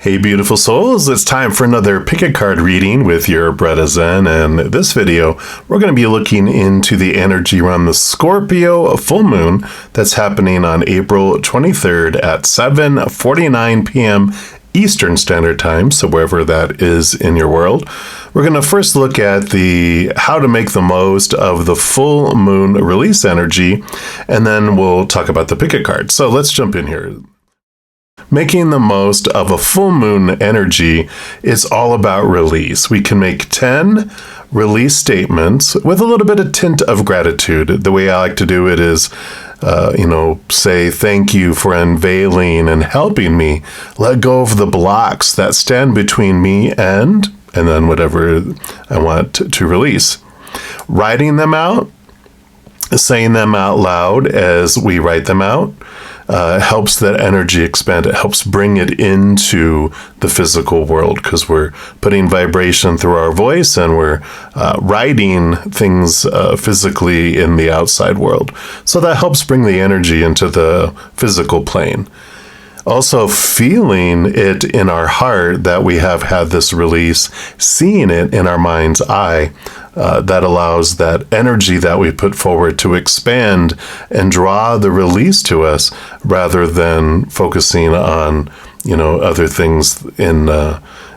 Hey beautiful souls, it's time for another pick a card reading with your Bretta Zen, and this video we're going to be looking into the energy around the Scorpio Full Moon that's happening on April 23rd at 7:49 p.m. Eastern Standard Time, so wherever that is in your world. We're going to first look at how to make the most of the full moon release energy, and then we'll talk about the pick a card. So let's jump in here. Making the most of a full moon energy is all about release. We can make 10 release statements with a little bit of tint of gratitude. The way I like to do it is, say thank you for unveiling and helping me let go of the blocks that stand between me and then whatever I want to release. Writing them out, saying them out loud as we write them out, helps that energy expand. It helps bring it into the physical world because we're putting vibration through our voice and we're writing things physically in the outside world. So that helps bring the energy into the physical plane. Also, feeling it in our heart that we have had this release, seeing it in our mind's eye, that allows that energy that we put forward to expand and draw the release to us rather than focusing on, other things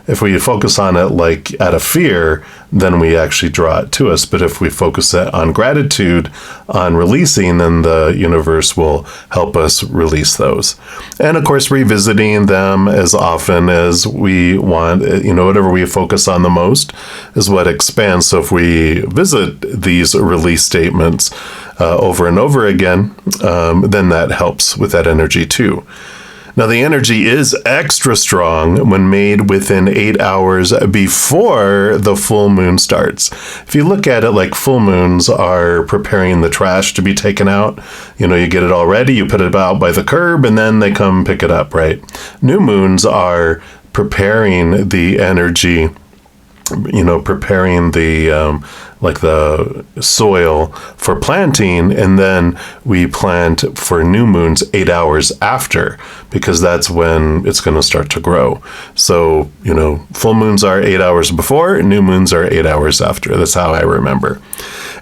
if we focus on it like out of fear, then we actually draw it to us. But if we focus it on gratitude, on releasing, then the universe will help us release those. And of course, revisiting them as often as we want, whatever we focus on the most is what expands. So if we visit these release statements over and over again, then that helps with that energy too. Now, the energy is extra strong when made within 8 hours before the full moon starts. If you look at it like full moons are preparing the trash to be taken out, you get it all ready, you put it out by the curb, and then they come pick it up, right? New moons are preparing the energy, preparing the the soil for planting, and then we plant for new moons 8 hours after, because that's when it's going to start to grow. So, full moons are 8 hours before, new moons are 8 hours after. That's how I remember.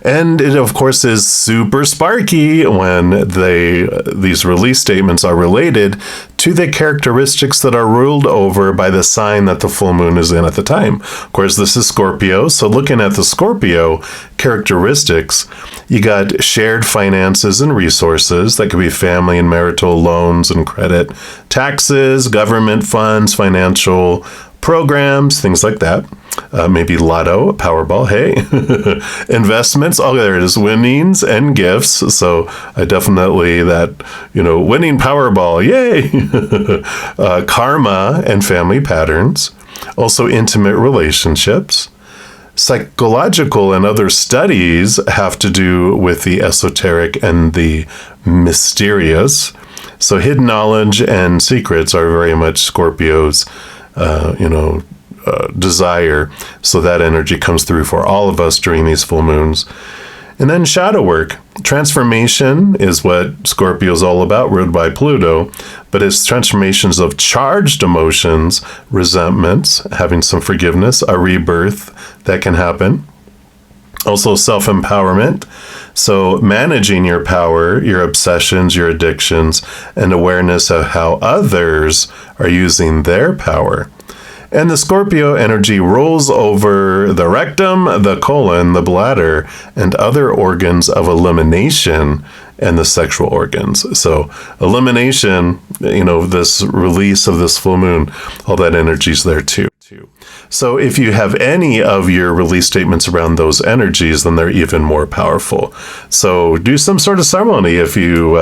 And it, of course, is super sparky when these release statements are related to the characteristics that are ruled over by the sign that the full moon is in at the time. Of course, this is Scorpio, so looking at the Scorpio characteristics, you got shared finances and resources. That could be family and marital loans and credit, taxes, government funds, financial programs, things like that. Maybe lotto, Powerball, hey. Investments, there it is, winnings and gifts. So I definitely winning Powerball, yay. Karma and family patterns. Also intimate relationships. Psychological and other studies have to do with the esoteric and the mysterious. So hidden knowledge and secrets are very much Scorpio's, desire. So that energy comes through for all of us during these full moons. And then shadow work. Transformation is what Scorpio is all about, ruled by Pluto, but it's transformations of charged emotions, resentments, having some forgiveness, a rebirth that can happen. Also self-empowerment. So managing your power, your obsessions, your addictions, and awareness of how others are using their power. And the Scorpio energy rolls over the rectum, the colon, the bladder, and other organs of elimination and the sexual organs. So elimination, this release of this full moon, all that energy's there too. So if you have any of your release statements around those energies, then they're even more powerful. So do some sort of ceremony if you,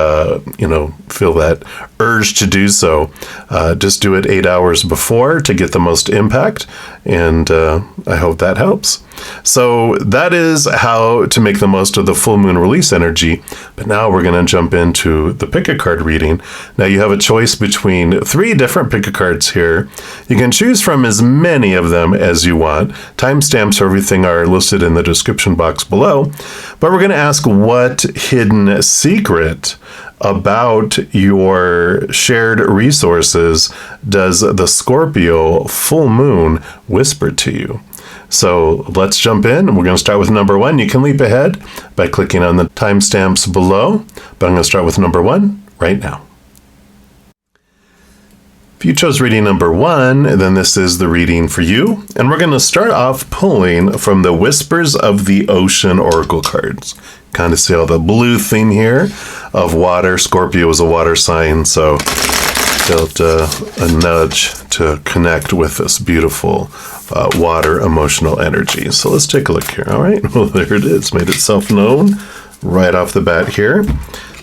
feel that urge to do so. Just do it 8 hours before to get the most impact, and I hope that helps. So that is how to make the most of the full moon release energy. But now we're going to jump into the pick a card reading. Now you have a choice between 3 different pick a cards here. You can choose from as many of them as you want. Timestamps for everything are listed in the description box below. But we're going to ask what hidden secret about your shared resources does the Scorpio full moon whisper to you? So let's jump in. We're going to start with number 1. You can leap ahead by clicking on the timestamps below, but I'm going to start with number 1 right now. If you chose reading number 1, then this is the reading for you. And we're going to start off pulling from the Whispers of the Ocean Oracle cards. Kind of see all the blue theme here of water. Scorpio is a water sign, so felt a nudge to connect with this beautiful water emotional energy. So let's take a look here. All right, well, there it is. Made itself known right off the bat here.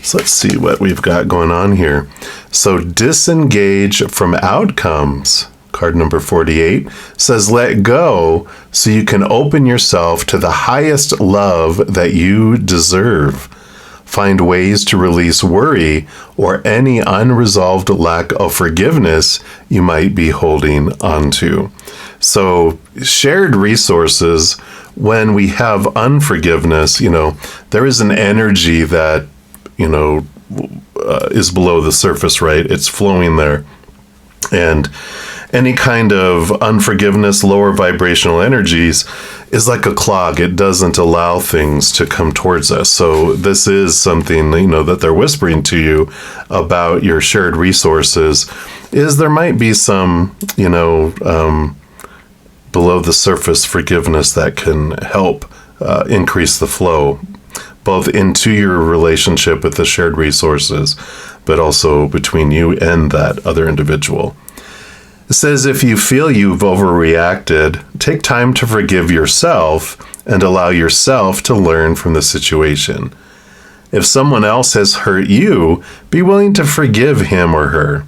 So let's see what we've got going on here. So disengage from outcomes, card number 48, says let go so you can open yourself to the highest love that you deserve. Find ways to release worry or any unresolved lack of forgiveness you might be holding onto. So shared resources, when we have unforgiveness, there is an energy that is below the surface, right? It's flowing there. And any kind of unforgiveness, lower vibrational energies is like a clog. It doesn't allow things to come towards us. So this is something, that they're whispering to you about your shared resources, is there might be some, below the surface forgiveness that can help increase the flow, both into your relationship with the shared resources, but also between you and that other individual. It says if you feel you've overreacted, take time to forgive yourself and allow yourself to learn from the situation. If someone else has hurt you, be willing to forgive him or her.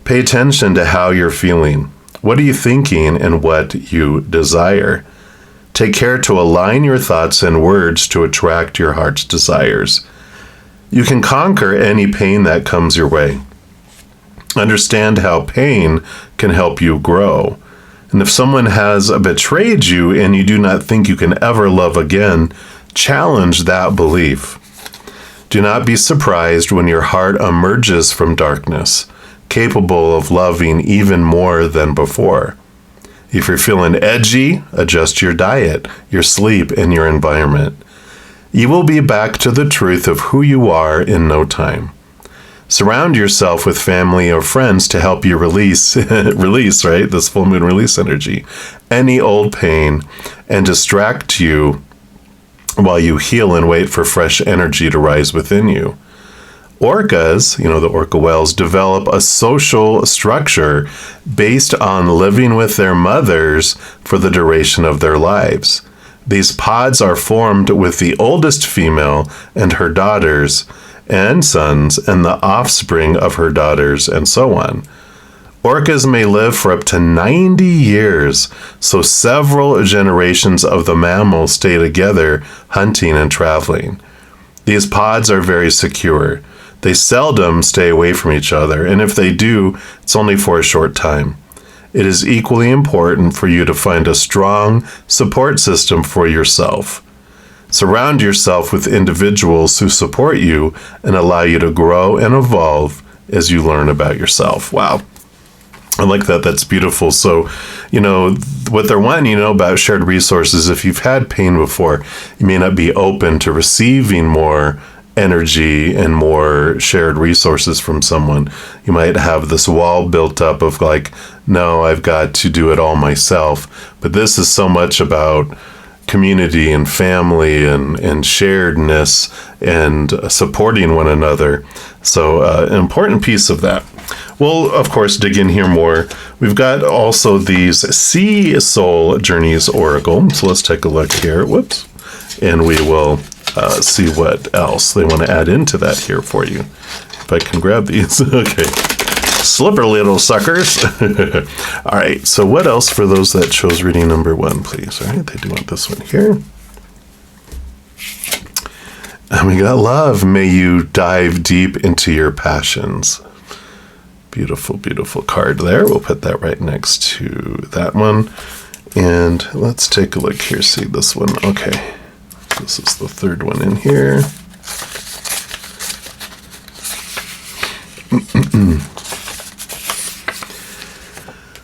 Pay attention to how you're feeling. What are you thinking and what you desire? Take care to align your thoughts and words to attract your heart's desires. You can conquer any pain that comes your way. Understand how pain can help you grow. And if someone has betrayed you and you do not think you can ever love again, challenge that belief. Do not be surprised when your heart emerges from darkness, capable of loving even more than before. If you're feeling edgy, adjust your diet, your sleep, and your environment. You will be back to the truth of who you are in no time. Surround yourself with family or friends to help you release, right? This full moon release energy, any old pain, and distract you while you heal and wait for fresh energy to rise within you. Orcas, the orca whales, develop a social structure based on living with their mothers for the duration of their lives. These pods are formed with the oldest female and her daughters and sons and the offspring of her daughters and so on. Orcas may live for up to 90 years, so several generations of the mammals stay together hunting and traveling. These pods are very secure. They seldom stay away from each other, and if they do, it's only for a short time. It is equally important for you to find a strong support system for yourself. Surround yourself with individuals who support you and allow you to grow and evolve as you learn about yourself. Wow. I like that. That's beautiful. So, what they're wanting you to know about shared resources, if you've had pain before, you may not be open to receiving more energy and more shared resources from someone. You might have this wall built up of no, I've got to do it all myself. But this is so much about community and family and sharedness and supporting one another. So an important piece of that. We'll, of course, dig in here more. We've got also these Sea Soul Journeys Oracle. So let's take a look here. Whoops. And we will see what else they want to add into that here for you. If I can grab these. Okay. Slipper little suckers. All right. So what else for those that chose reading number 1, please? All right. They do want this one here. And we got love. May you dive deep into your passions. Beautiful, beautiful card there. We'll put that right next to that one. And let's take a look here. See this one. Okay. This is the third one in here.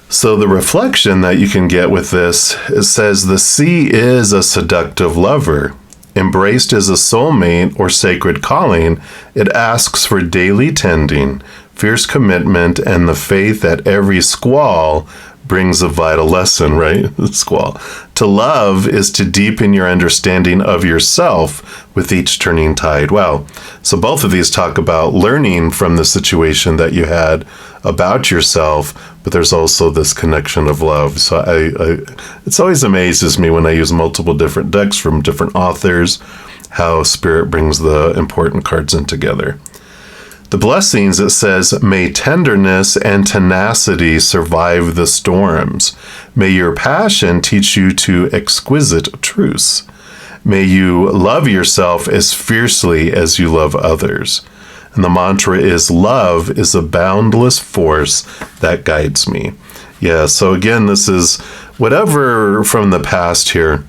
So the reflection that you can get with this, it says the sea is a seductive lover. Embraced as a soulmate or sacred calling, it asks for daily tending, fierce commitment, and the faith that every squall brings a vital lesson, right? Squall. To love is to deepen your understanding of yourself with each turning tide. Wow. So both of these talk about learning from the situation that you had about yourself, but there's also this connection of love. So it's always amazes me when I use multiple different decks from different authors, how Spirit brings the important cards in together. The blessings, it says, may tenderness and tenacity survive the storms. May your passion teach you to exquisite truths. May you love yourself as fiercely as you love others. And the mantra is, love is a boundless force that guides me. Yeah, so again, this is whatever from the past here.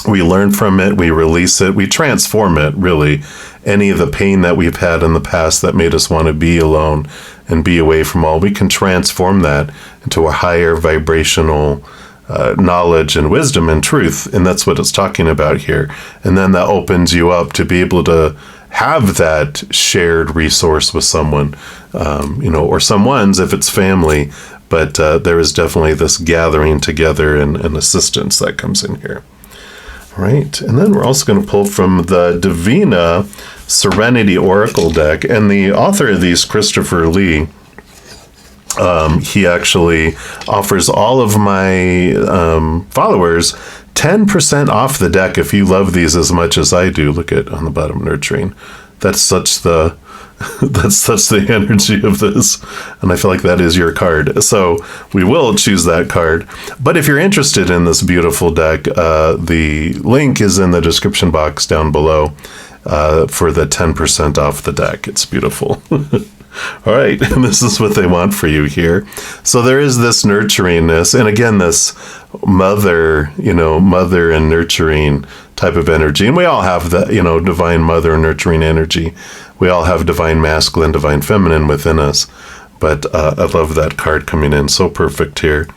We learn from it, we release it, we transform it, really. Any of the pain that we've had in the past that made us want to be alone and be away from all, we can transform that into a higher vibrational knowledge and wisdom and truth. And that's what it's talking about here. And then that opens you up to be able to have that shared resource with someone, or someone's if it's family. But there is definitely this gathering together and assistance that comes in here. Right, and then we're also going to pull from the Divina Serenity Oracle deck, and the author of these, Christopher Lee, he actually offers all of my followers 10% off the deck if you love these as much as I do. Look at on the bottom, nurturing. That's such the energy of this, and I feel like that is your card. So we will choose that card. But if you're interested in this beautiful deck, the link is in the description box down below for the 10% off the deck. It's beautiful. All right, and this is what they want for you here. So there is this nurturingness, and again, this mother and nurturing type of energy. And we all have that, divine mother and nurturing energy. We all have divine masculine, divine feminine within us. But I love that card coming in. So perfect here.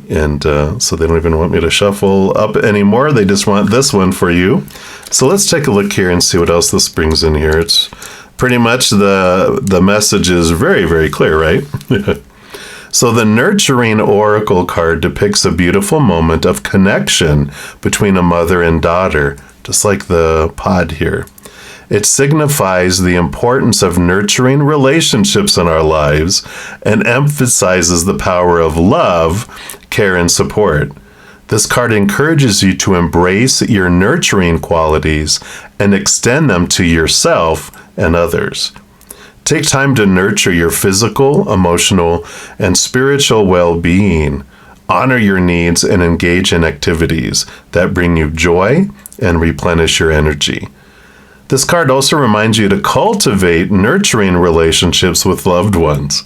And so they don't even want me to shuffle up anymore. They just want this one for you. So let's take a look here and see what else this brings in here. It's pretty much the message is very, very clear, right? So the Nurturing Oracle card depicts a beautiful moment of connection between a mother and daughter, just like the pod here. It signifies the importance of nurturing relationships in our lives and emphasizes the power of love, care, and support. This card encourages you to embrace your nurturing qualities and extend them to yourself and others. Take time to nurture your physical, emotional, and spiritual well-being. Honor your needs and engage in activities that bring you joy and replenish your energy. This card also reminds you to cultivate nurturing relationships with loved ones.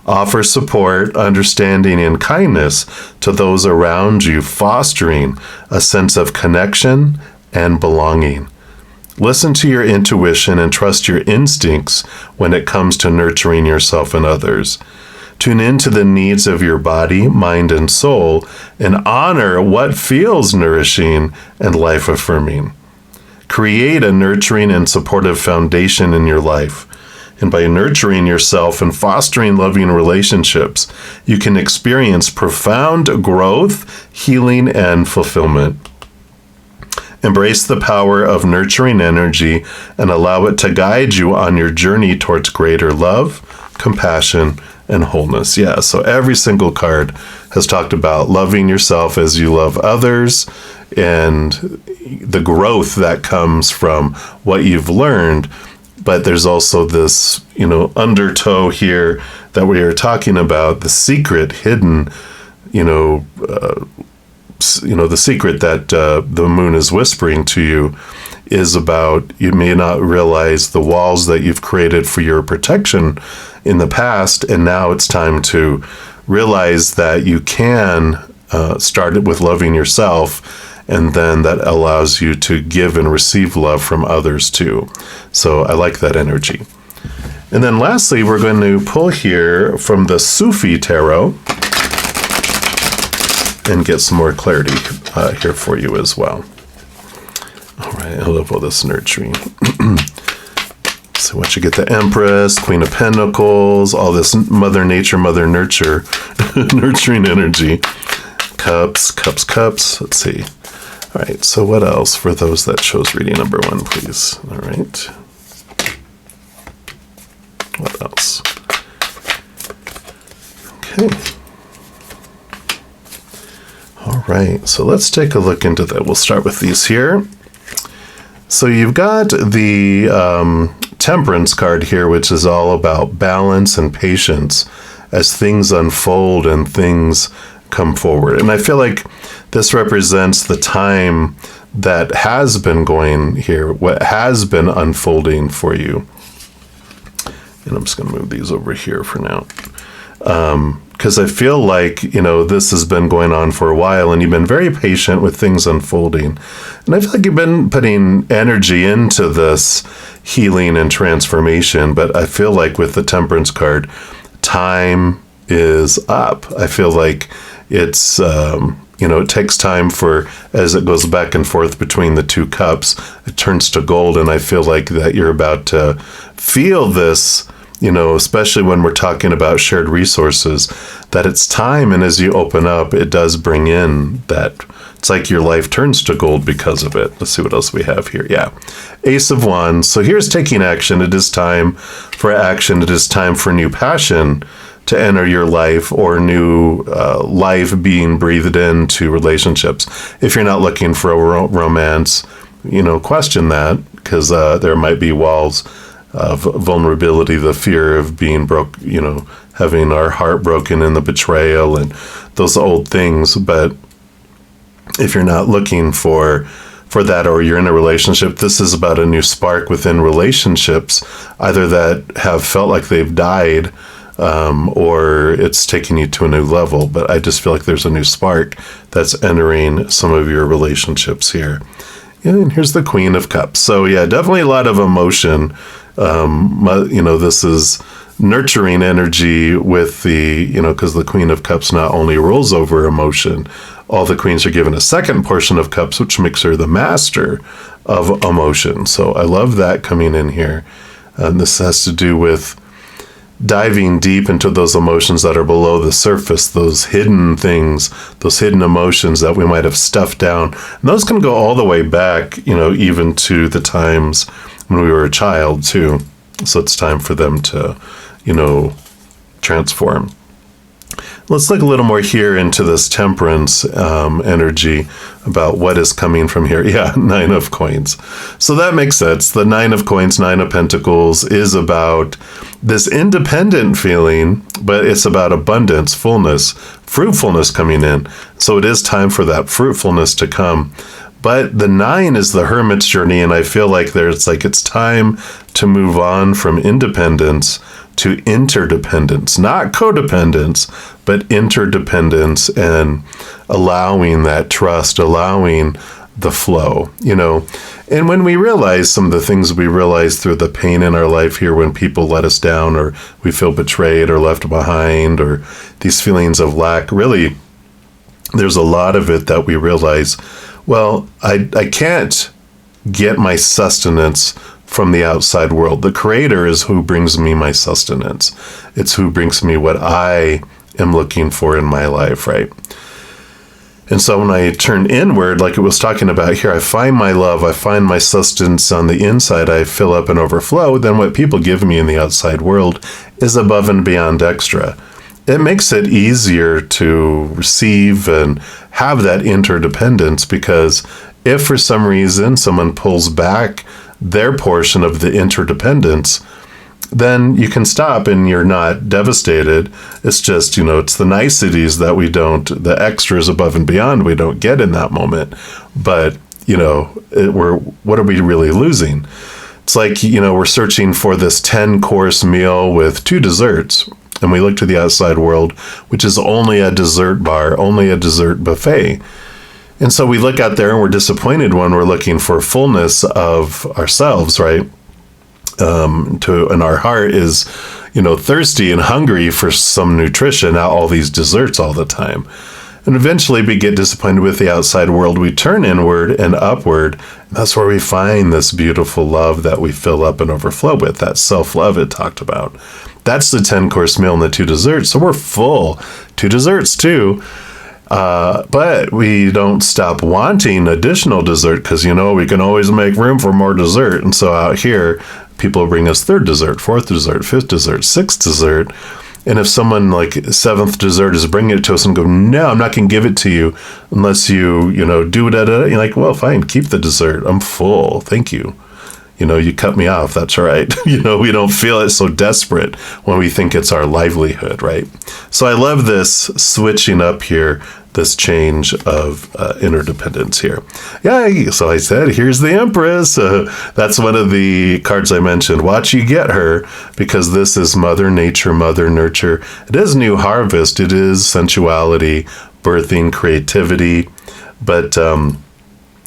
Offer support, understanding, and kindness to those around you, fostering a sense of connection and belonging. Listen to your intuition and trust your instincts when it comes to nurturing yourself and others. Tune into the needs of your body, mind, and soul, and honor what feels nourishing and life-affirming. Create a nurturing and supportive foundation in your life. And by nurturing yourself and fostering loving relationships, you can experience profound growth, healing, and fulfillment. Embrace the power of nurturing energy and allow it to guide you on your journey towards greater love, compassion, and wholeness. Yeah, so every single card has talked about loving yourself as you love others and the growth that comes from what you've learned. But there's also this, undertow here that we are talking about, the secret hidden, the secret that the moon is whispering to you is about you may not realize the walls that you've created for your protection in the past, and now it's time to realize that you can start it with loving yourself, and then that allows you to give and receive love from others too. So I like that energy. And then lastly, we're going to pull here from the Sufi Tarot and get some more clarity here for you as well. All right, I love all this nurturing. So once you get the Empress, Queen of Pentacles, all this Mother Nature, Mother Nurture, nurturing energy. Cups, cups, cups. Let's see. All right, so what else for those that chose reading number 1, please? All right. What else? Okay. All right, so let's take a look into that. We'll start with these here. So you've got the Temperance card here, which is all about balance and patience as things unfold and things come forward. And I feel like this represents the time that has been going here, what has been unfolding for you. And I'm just going to move these over here for now. Because I feel like, this has been going on for a while and you've been very patient with things unfolding. And I feel like you've been putting energy into this healing and transformation. But I feel like with the Temperance card, time is up. I feel like it's, it takes time for, as it goes back and forth between the 2 cups, it turns to gold. And I feel like that you're about to feel this, especially when we're talking about shared resources, that it's time. And as you open up, it does bring in that it's like your life turns to gold because of it. Let's see what else we have here. Yeah. Ace of Wands. So here's taking action. It is time for action. It is time for new passion to enter your life, or new life being breathed into relationships. If you're not looking for a romance, question that, because there might be walls of vulnerability, the fear of being broke, having our heart broken in the betrayal and those old things. But if you're not looking for that, or you're in a relationship, this is about a new spark within relationships, either that have felt like they've died, or it's taking you to a new level. But I just feel like there's a new spark that's entering some of your relationships here. And here's the Queen of Cups. So yeah, definitely a lot of emotion. This is nurturing energy with the, because the Queen of Cups not only rules over emotion, all the queens are given a second portion of cups, which makes her the master of emotion. So I love that coming in here. And this has to do with diving deep into those emotions that are below the surface, those hidden things, those hidden emotions that we might have stuffed down. And those can go all the way back, even to the times when we were a child too. So it's time for them to, transform. Let's look a little more here into this Temperance energy about what is coming from here. Yeah, 9 of Coins. So that makes sense. The 9 of Coins, 9 of Pentacles is about this independent feeling, but it's about abundance, fullness, fruitfulness coming in. So it is time for that fruitfulness to come. But the 9 is the Hermit's journey, and I feel like it's time to move on from independence to interdependence, not codependence, but interdependence, and allowing that trust, allowing the flow, And when we realize some of the things we realize through the pain in our life here, when people let us down, or we feel betrayed or left behind, or these feelings of lack, really, there's a lot of it that we realize, well, I can't get my sustenance from the outside world. The Creator is who brings me my sustenance. It's who brings me what I am looking for in my life, right? And so when I turn inward, like it was talking about here, I find my love, I find my sustenance on the inside, I fill up and overflow, then what people give me in the outside world is above and beyond extra. It makes it easier to receive and have that interdependence, because if for some reason someone pulls back their portion of the interdependence, then you can stop and you're not devastated. It's just, it's the niceties that the extras above and beyond we don't get in that moment. But, what are we really losing? It's like, we're searching for this 10-course meal with 2 desserts. And we look to the outside world, which is only a dessert bar, only a dessert buffet. And so we look out there and we're disappointed when we're looking for fullness of ourselves, right? and our heart is, thirsty and hungry for some nutrition, not all these desserts all the time. And eventually we get disappointed with the outside world. We turn inward and upward. And that's where we find this beautiful love that we fill up and overflow with, that self-love it talked about. That's the 10-course meal and the 2 desserts. So we're full. 2 desserts too. But we don't stop wanting additional dessert because, we can always make room for more dessert. And so out here, people bring us 3rd dessert, 4th dessert, 5th dessert, 6th dessert. And if someone like 7th dessert is bringing it to us and go, no, I'm not going to give it to you unless you, do it you're like, well, fine, keep the dessert. I'm full. Thank you. You cut me off. That's right. We don't feel it so desperate when we think it's our livelihood, right? So I love this switching up here, this change of interdependence here. Yeah, so I said, here's the Empress. That's one of the cards I mentioned. Watch you get her, because this is Mother Nature, Mother Nurture. It is New Harvest. It is sensuality, birthing, creativity. But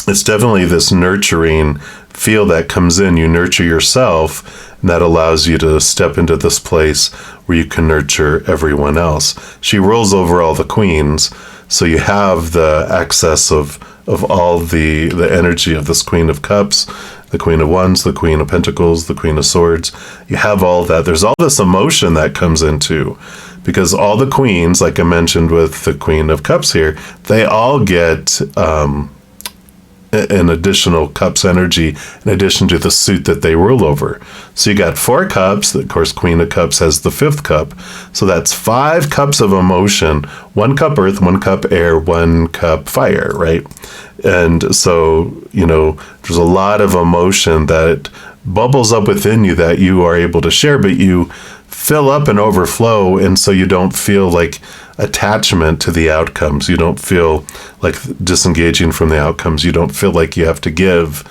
it's definitely this nurturing feel that comes in. You nurture yourself, and that allows you to step into this place where you can nurture everyone else. She rules over all the queens, so you have the access of all the energy of this Queen of Cups, the Queen of Wands, the Queen of Pentacles, the Queen of Swords. You have all that. There's all this emotion that comes into, because all the queens, like I mentioned with the Queen of Cups here, they all get an additional cups energy in addition to the suit that they rule over. So you got 4 cups. Of course, Queen of Cups has the 5th cup. So that's 5 cups of emotion, 1 cup earth, 1 cup air, 1 cup fire, right? And so, there's a lot of emotion that bubbles up within you that you are able to share, but you fill up and overflow. And so you don't feel like attachment to the outcomes. You don't feel like disengaging from the outcomes. You don't feel like you have to give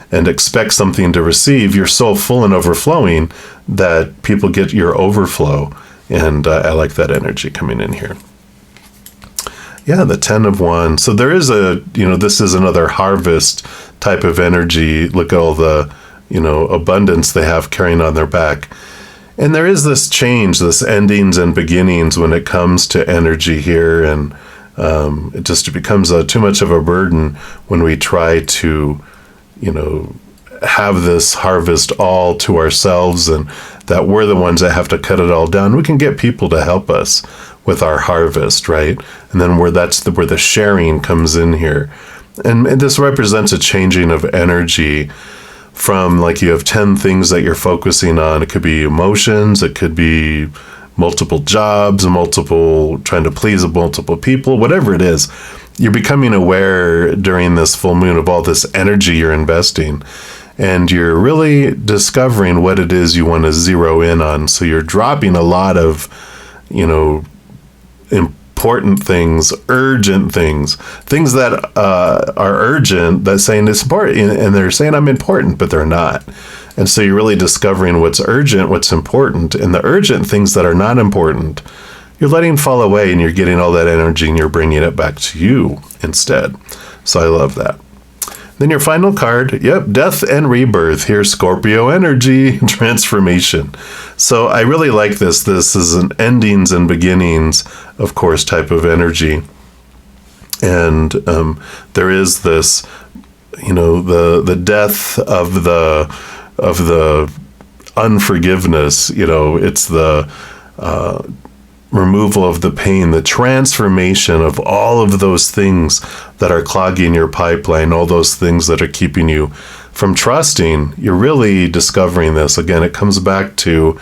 and expect something to receive. You're so full and overflowing that people get your overflow. And I like that energy coming in here. Yeah, the 10 of Wands. So there is this is another harvest type of energy. Look at all the, abundance they have carrying on their back. And there is this change, this endings and beginnings when it comes to energy here. And it becomes too much of a burden when we try to, have this harvest all to ourselves, and that we're the ones that have to cut it all down. We can get people to help us with our harvest, right? And then where the sharing comes in here. And this represents a changing of energy from, like, you have 10 things that you're focusing on. It could be emotions, it could be multiple jobs, trying to please multiple people, whatever it is. You're becoming aware during this full moon of all this energy you're investing, and you're really discovering what it is you want to zero in on. So you're dropping a lot of, important things, urgent things that are urgent, that's saying it's important, and they're saying I'm important, but they're not. And so you're really discovering what's urgent, what's important, and the urgent things that are not important, you're letting fall away, and you're getting all that energy and you're bringing it back to you instead. So I love that. Then your final card, death and rebirth. Here's Scorpio energy, transformation. So I really like this. This is an endings and beginnings, of course, type of energy. And there is this, the death of the unforgiveness. It's the removal of the pain, the transformation of all of those things that are clogging your pipeline, all those things that are keeping you from trusting. You're really discovering this. Again, it comes back to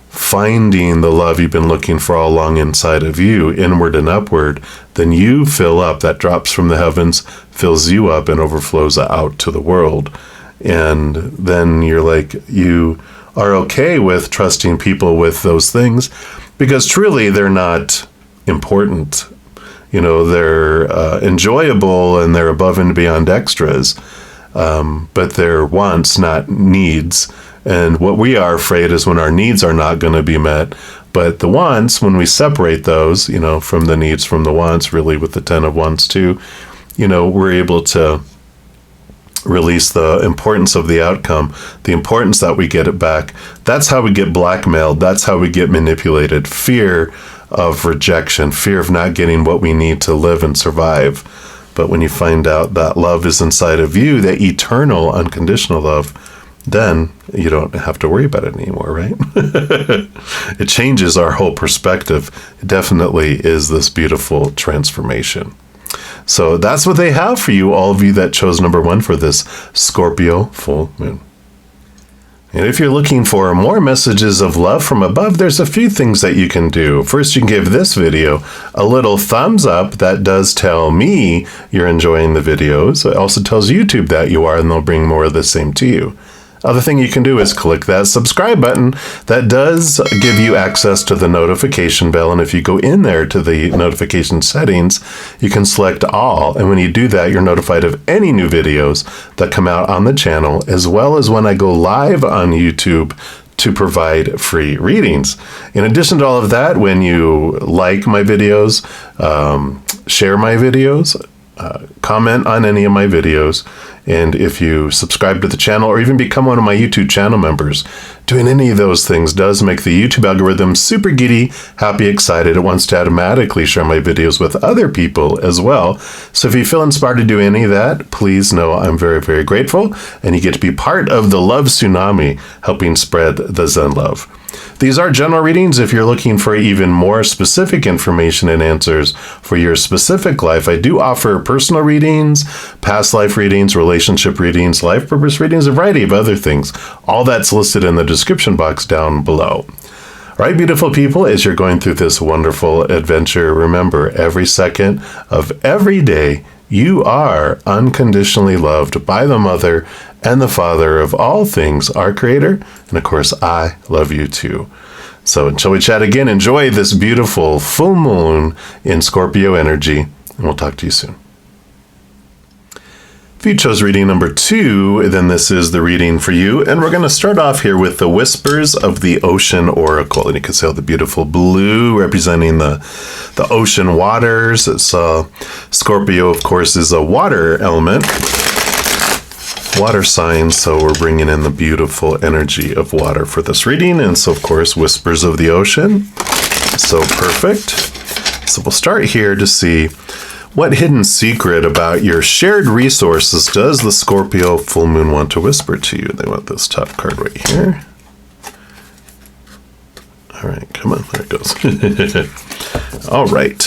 finding the love you've been looking for all along inside of you, inward and upward. Then you fill up, that drops from the heavens, fills you up and overflows out to the world. And then you're like, you are okay with trusting people with those things, because truly they're not important. They're enjoyable and they're above and beyond extras, but they're wants, not needs. And what we are afraid is when our needs are not going to be met. But the wants, when we separate those, from the needs, from the wants, really with the 10 of Wands too, we're able to release the importance of the outcome, the importance that we get it back. That's how we get blackmailed. That's how we get manipulated. Fear of rejection, fear of not getting what we need to live and survive. But when you find out that love is inside of you, that eternal, unconditional love, then you don't have to worry about it anymore, right? It changes our whole perspective. It definitely is this beautiful transformation. So that's what they have for you, all of you that chose number 1 for this Scorpio full moon. And if you're looking for more messages of love from above, there's a few things that you can do. First, you can give this video a little thumbs up. That does tell me you're enjoying the videos. It also tells YouTube that you are, and they'll bring more of the same to you. Other thing you can do is click that subscribe button. That does give you access to the notification bell. And if you go in there to the notification settings, you can select all. And when you do that, you're notified of any new videos that come out on the channel, as well as when I go live on YouTube to provide free readings. In addition to all of that, when you like my videos, share my videos, comment on any of my videos, and if you subscribe to the channel or even become one of my YouTube channel members, doing any of those things does make the YouTube algorithm super giddy, happy, excited. It wants to automatically share my videos with other people as well. So if you feel inspired to do any of that, please know I'm very, very grateful, and you get to be part of the love tsunami helping spread the Zen love. These are general readings. If you're looking for even more specific information and answers for your specific life, I do offer personal readings, past life readings, relationship readings, life purpose readings, a variety of other things. All that's listed in the description box down below. All right, beautiful people, as you're going through this wonderful adventure, remember, every second of every day, you are unconditionally loved by the Mother and the Father of all things, our Creator. And of course, I love you too. So until we chat again, enjoy this beautiful full moon in Scorpio energy, and we'll talk to you soon. If you chose reading number 2, then this is the reading for you. And we're going to start off here with the Whispers of the Ocean Oracle. And you can see all the beautiful blue representing the ocean waters. It's Scorpio, of course, is a water element, water sign. So we're bringing in the beautiful energy of water for this reading. And so, of course, Whispers of the Ocean. So perfect. So we'll start here to see what hidden secret about your shared resources does the Scorpio full moon want to whisper to you? They want this top card right here. All right, come on, there it goes. All right.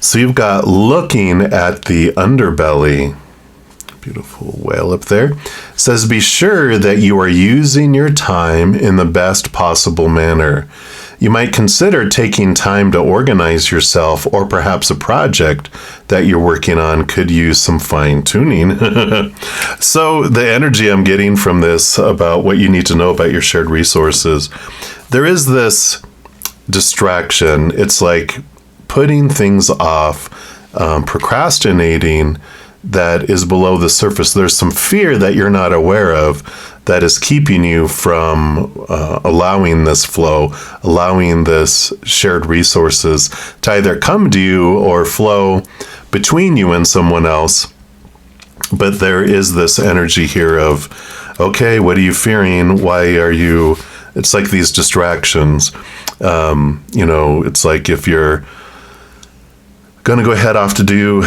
So you've got looking at the underbelly. Beautiful whale up there. It says, be sure that you are using your time in the best possible manner. You might consider taking time to organize yourself, or perhaps a project that you're working on could use some fine-tuning. So the energy I'm getting from this about what you need to know about your shared resources, there is this distraction. It's like putting things off, procrastinating that is below the surface. There's some fear that you're not aware of that is keeping you from allowing this flow, allowing this shared resources to either come to you or flow between you and someone else. But there is this energy here of, okay, what are you fearing? Why are you? It's like these distractions. It's like if you're going to go head off to do,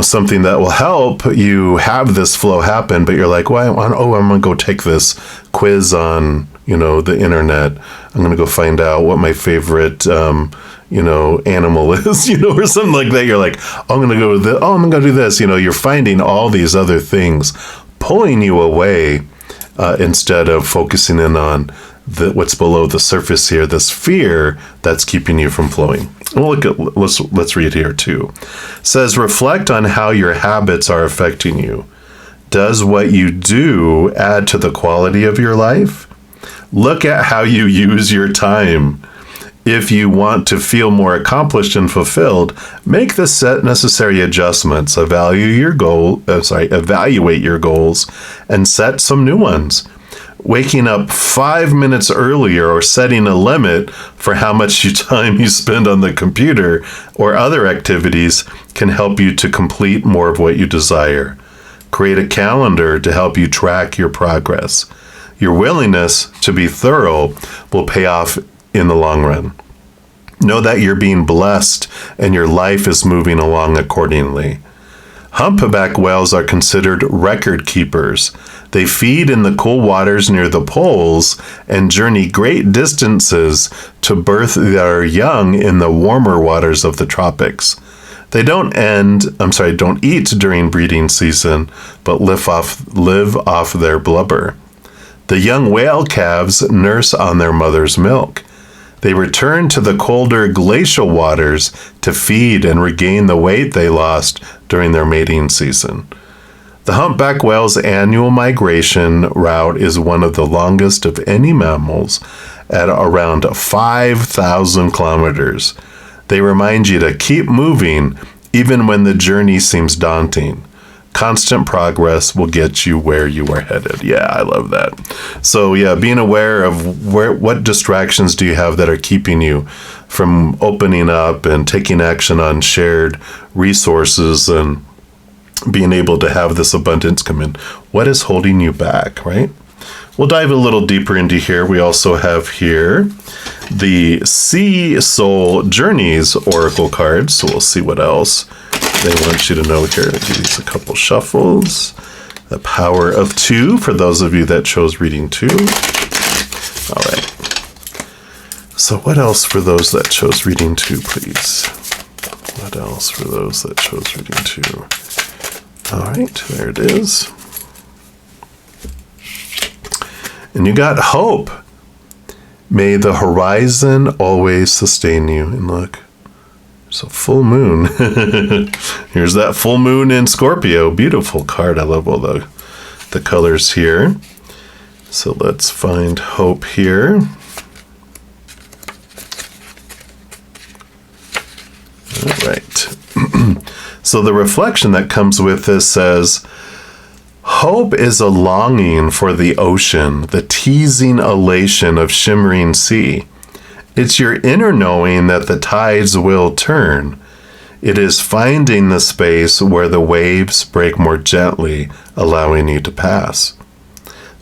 something that will help you have this flow happen, but you're like, I'm going to go take this quiz on, the internet. I'm going to go find out what my favorite, animal is, or something like that. You're like, I'm going to go I'm going to do this. You're finding all these other things pulling you away instead of focusing in on what's below the surface here, this fear that's keeping you from flowing. Let's read here too. It says, reflect on how your habits are affecting you. Does what you do add to the quality of your life? Look at how you use your time. If you want to feel more accomplished and fulfilled, make the necessary adjustments. Evaluate your goals and set some new ones. Waking up 5 minutes earlier or setting a limit for how much time you spend on the computer or other activities can help you to complete more of what you desire. Create a calendar to help you track your progress. Your willingness to be thorough will pay off in the long run. Know that you're being blessed and your life is moving along accordingly. Humpback whales are considered record keepers. They feed in the cool waters near the poles and journey great distances to birth their young in the warmer waters of the tropics. They don't eat during breeding season, but live off their blubber. The young whale calves nurse on their mother's milk. They return to the colder glacial waters to feed and regain the weight they lost during their mating season. The humpback whale's annual migration route is one of the longest of any mammals at around 5,000 kilometers. They remind you to keep moving even when the journey seems daunting. Constant progress will get you where you are headed. Yeah, I love that. So yeah, being aware of what distractions do you have that are keeping you from opening up and taking action on shared resources and being able to have this abundance come in. What is holding you back, right? We'll dive a little deeper into here. We also have here the Sea Soul Journeys Oracle cards. So we'll see what else they want you to know here. Give these a couple shuffles. The Power of 2 for those of you that chose reading 2. All right. So what else for those that chose reading 2, please? What else for those that chose reading 2? All right, there it is. And you got hope. May the horizon always sustain you. And look, it's a full moon. Here's that full moon in Scorpio. Beautiful card. I love all the colors here. So let's find hope here. All right. So the reflection that comes with this says, hope is a longing for the ocean, the teasing elation of shimmering sea. It's your inner knowing that the tides will turn. It is finding the space where the waves break more gently, allowing you to pass.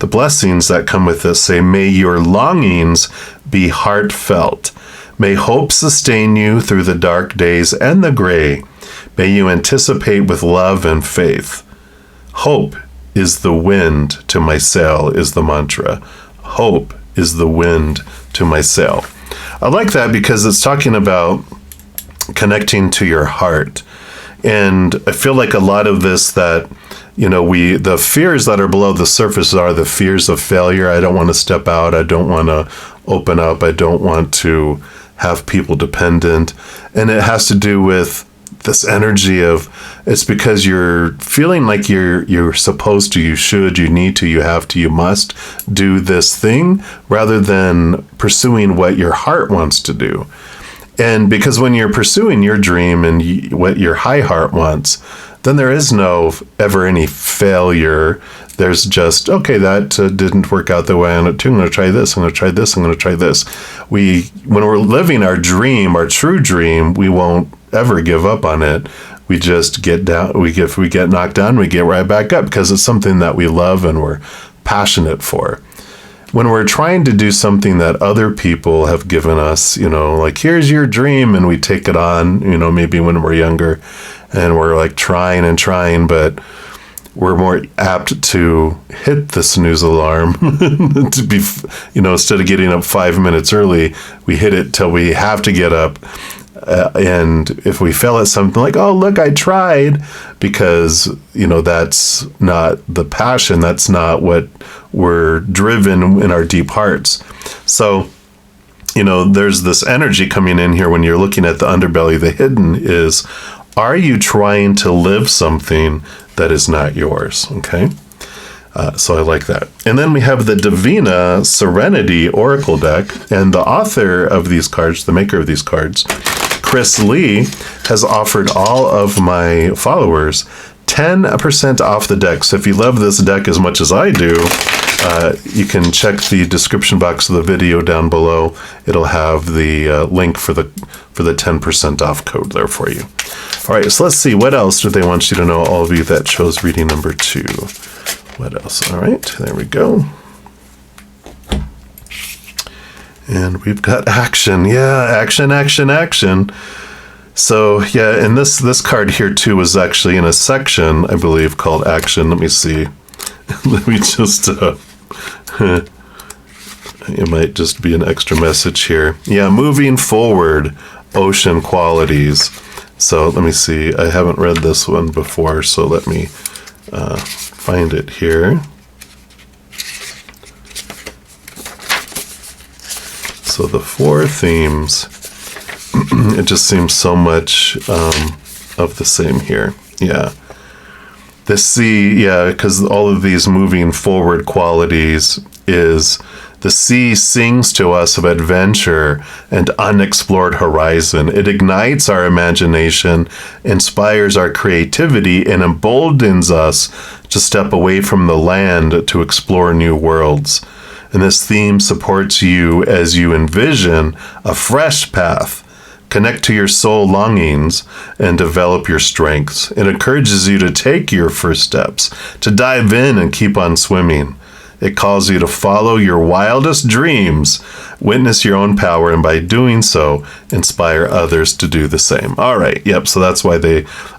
The blessings that come with this say, may your longings be heartfelt. May hope sustain you through the dark days and the gray. May you anticipate with love and faith. Hope is the wind to my sail is the mantra. Hope is the wind to my sail. I like that because it's talking about connecting to your heart. And I feel like a lot of this that, the fears that are below the surface are the fears of failure. I don't want to step out. I don't want to open up. I don't want to have people dependent. And it has to do with this energy of it's because you're feeling like you're supposed to, you should, you need to, you have to, you must do this thing rather than pursuing what your heart wants to do. And because when you're pursuing your dream and what your high heart wants, then there is no ever any failure. There's just, okay, that didn't work out the way I wanted to. I'm going to try this. I'm going to try this. I'm going to try this. When we're living our dream, our true dream, we won't ever give up on it. We just get down. If we get knocked down, we get right back up because it's something that we love and we're passionate for. When we're trying to do something that other people have given us, like here's your dream, and we take it on, maybe when we're younger, and we're like trying and trying, but we're more apt to hit the snooze alarm to be, instead of getting up 5 minutes early, we hit it till we have to get up. And if we fail at something like, oh, look, I tried, because, that's not the passion. That's not what we're driven in our deep hearts. So, there's this energy coming in here when you're looking at the underbelly. The hidden is, are you trying to live something that is not yours? Okay. So I like that. And then we have the Divina Serenity Oracle deck, and the author of these cards, the maker of these cards, Chris Lee, has offered all of my followers 10% off the deck. So if you love this deck as much as I do, you can check the description box of the video down below. It'll have the link for the 10% off code there for you. All right, so let's see. What else do they want you to know, all of you that chose reading number 2? What else? All right, there we go. And we've got action. Yeah, action, action, action. So, yeah, and this card here, too, was actually in a section, I believe, called Action. Let me see. Let me just... it might just be an extra message here. Yeah, moving forward, ocean qualities. So, let me see. I haven't read this one before, so let me find it here. So the 4 themes, it just seems so much of the same here. Yeah. The sea, yeah, because all of these moving forward qualities is the sea sings to us of adventure and unexplored horizon. It ignites our imagination, inspires our creativity, and emboldens us to step away from the land to explore new worlds. And this theme supports you as you envision a fresh path, connect to your soul longings, and develop your strengths. It encourages you to take your first steps, to dive in and keep on swimming. It calls you to follow your wildest dreams, witness your own power, and by doing so, inspire others to do the same. All right, yep, so that's why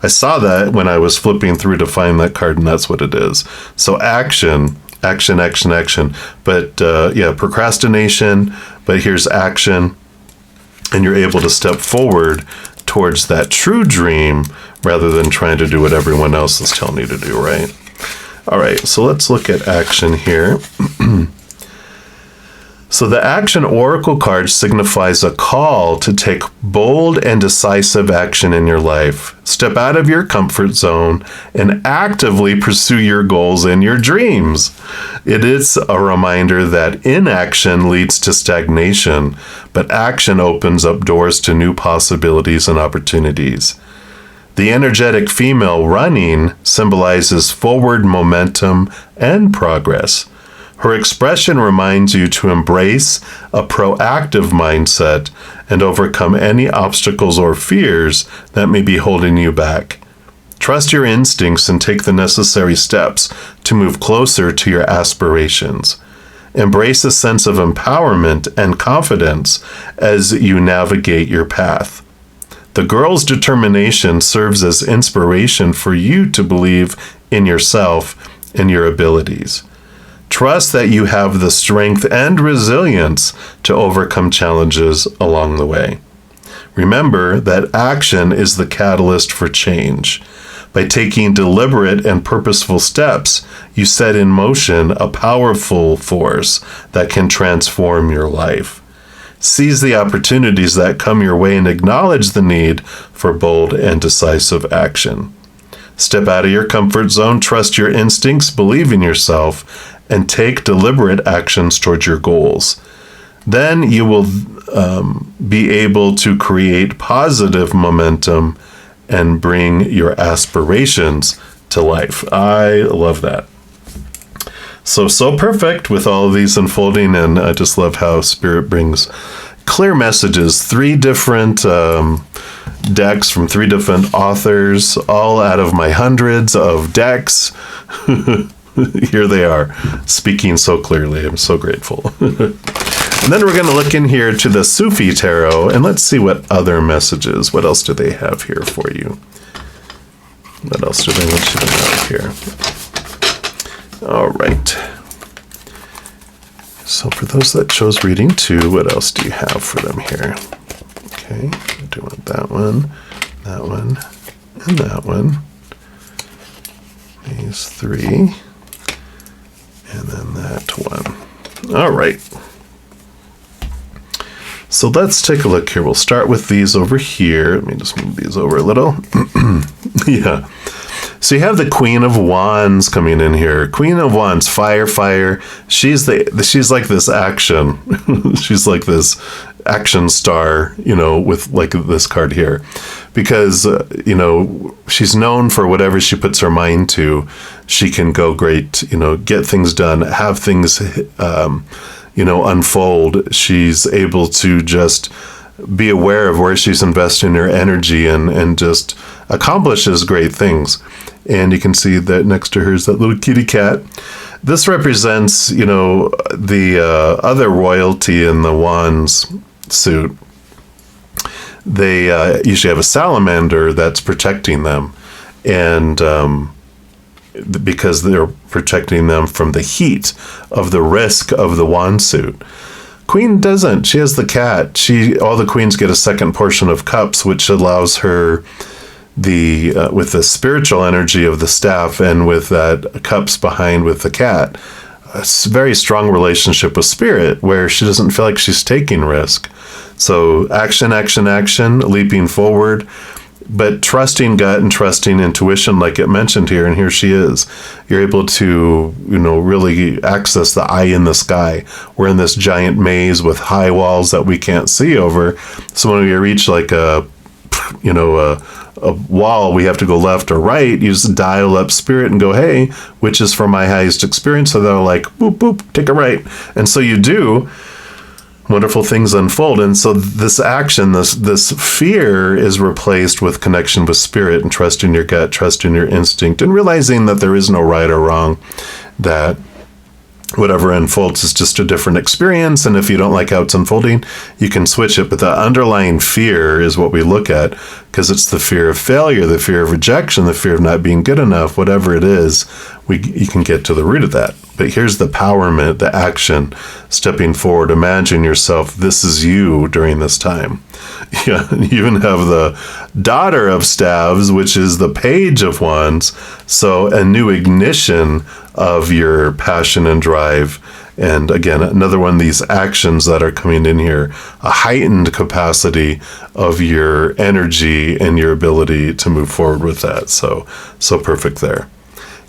I saw that when I was flipping through to find that card, and that's what it is. So action. Action, action, action. But yeah, procrastination, but here's action. And you're able to step forward towards that true dream rather than trying to do what everyone else is telling you to do, right? All right, so let's look at action here. So the Action Oracle card signifies a call to take bold and decisive action in your life. Step out of your comfort zone and actively pursue your goals and your dreams. It is a reminder that inaction leads to stagnation, but action opens up doors to new possibilities and opportunities. The energetic female running symbolizes forward momentum and progress. Her expression reminds you to embrace a proactive mindset and overcome any obstacles or fears that may be holding you back. Trust your instincts and take the necessary steps to move closer to your aspirations. Embrace a sense of empowerment and confidence as you navigate your path. The girl's determination serves as inspiration for you to believe in yourself and your abilities. Trust that you have the strength and resilience to overcome challenges along the way. Remember that action is the catalyst for change. By taking deliberate and purposeful steps, you set in motion a powerful force that can transform your life. Seize the opportunities that come your way and acknowledge the need for bold and decisive action. Step out of your comfort zone, trust your instincts, believe in yourself, and take deliberate actions towards your goals. Then you will be able to create positive momentum and bring your aspirations to life. I love that. So perfect with all of these unfolding, and I just love how Spirit brings clear messages. 3 different decks from 3 different authors, all out of my hundreds of decks. Here they are, speaking so clearly. I'm so grateful. And then we're going to look in here to the Sufi Tarot, and let's see what other messages, what else do they have here for you? What else do they want you to know here? All right. So for those that chose reading 2, what else do you have for them here? Okay, I do want that one, and that one. These 3. And then that one. All right. So let's take a look here. We'll start with these over here. Let me just move these over a little. Yeah. So you have the Queen of Wands coming in here. Queen of Wands, fire, fire. She's like this action. She's like this action star, with like this card here, because she's known for whatever she puts her mind to. She can go great, get things done, have things, unfold. She's able to just be aware of where she's investing her energy and just accomplishes great things. And you can see that next to her is that little kitty cat. This represents, the other royalty in the Wands suit. They usually have a salamander that's protecting them. And because they're protecting them from the heat of the risk of the wand suit. Queen doesn't. She has the cat. All the queens get a second portion of cups, which allows her with the spiritual energy of the staff and with that cups behind with the cat, a very strong relationship with spirit where she doesn't feel like she's taking risk. So action, action, action, leaping forward, but trusting gut and trusting intuition, like it mentioned here, and here she is. You're able to, really access the eye in the sky. We're in this giant maze with high walls that we can't see over. So when we reach like a wall, we have to go left or right. You just dial up spirit and go, hey, which is for my highest experience? So they're like, boop, boop, take a right. And so you do. Wonderful things unfold. And so this action, this fear is replaced with connection with spirit and trust in your gut, trust in your instinct, and realizing that there is no right or wrong, that whatever unfolds is just a different experience. And if you don't like how it's unfolding, you can switch it. But the underlying fear is what we look at, because it's the fear of failure, the fear of rejection, the fear of not being good enough, whatever it is, you can get to the root of that. But here's the empowerment, the action, stepping forward. Imagine yourself, this is you during this time. Yeah, you even have the Daughter of Staves, which is the Page of Wands. So a new ignition of your passion and drive. And again, another one of these actions that are coming in here, a heightened capacity of your energy and your ability to move forward with that. So perfect there.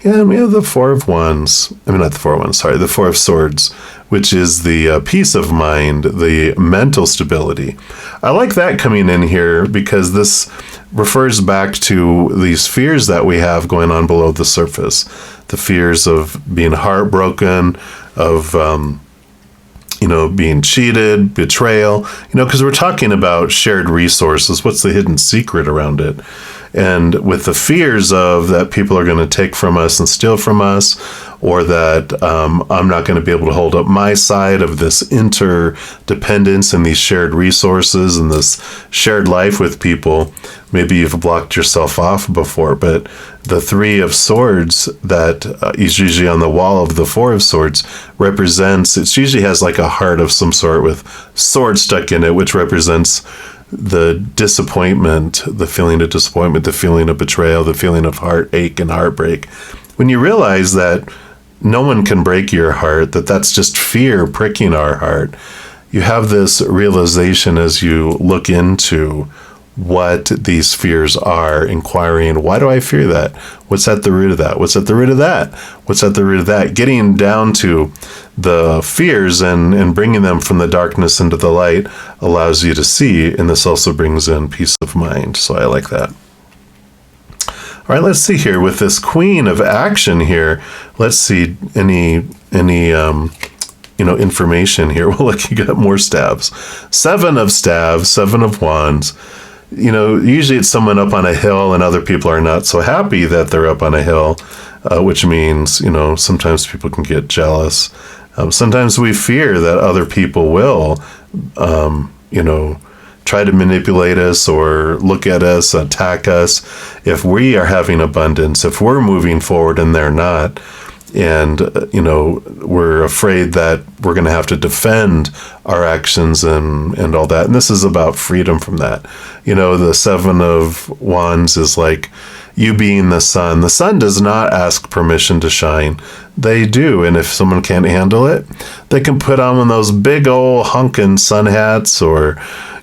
Yeah, and we have the Four of Wands. I mean, not the Four of Wands, sorry, the Four of Swords, which is the peace of mind, the mental stability. I like that coming in here because this refers back to these fears that we have going on below the surface. The fears of being heartbroken, of being cheated, betrayal, because we're talking about shared resources. What's the hidden secret around it? And with the fears of that people are going to take from us and steal from us, or that I'm not going to be able to hold up my side of this interdependence and these shared resources and this shared life with people, maybe you've blocked yourself off before. But the Three of Swords that is usually on the wall of the Four of Swords it usually has like a heart of some sort with sword stuck in it, which represents the disappointment, the feeling of disappointment, the feeling of betrayal, the feeling of heartache and heartbreak. When you realize that no one can break your heart, that's just fear pricking our heart, you have this realization as you look into what these fears are, inquiring, why do I fear that? What's at the root of that? What's at the root of that? What's at the root of that? Getting down to the fears and bringing them from the darkness into the light allows you to see, and this also brings in peace of mind. So I like that. All right, let's see here with this Queen of Action here. Let's see any information here. Well, look, you got more staves. Seven of Staves, Seven of Wands. Usually it's someone up on a hill and other people are not so happy that they're up on a hill, which means, sometimes people can get jealous. Sometimes we fear that other people will, try to manipulate us or look at us, attack us if we are having abundance, if we're moving forward and they're not. And, we're afraid that we're going to have to defend our actions and all that. And this is about freedom from that. The Seven of Wands is like you being the sun. The sun does not ask permission to shine. They do. And if someone can't handle it, they can put on those big old hunkin' sun hats or,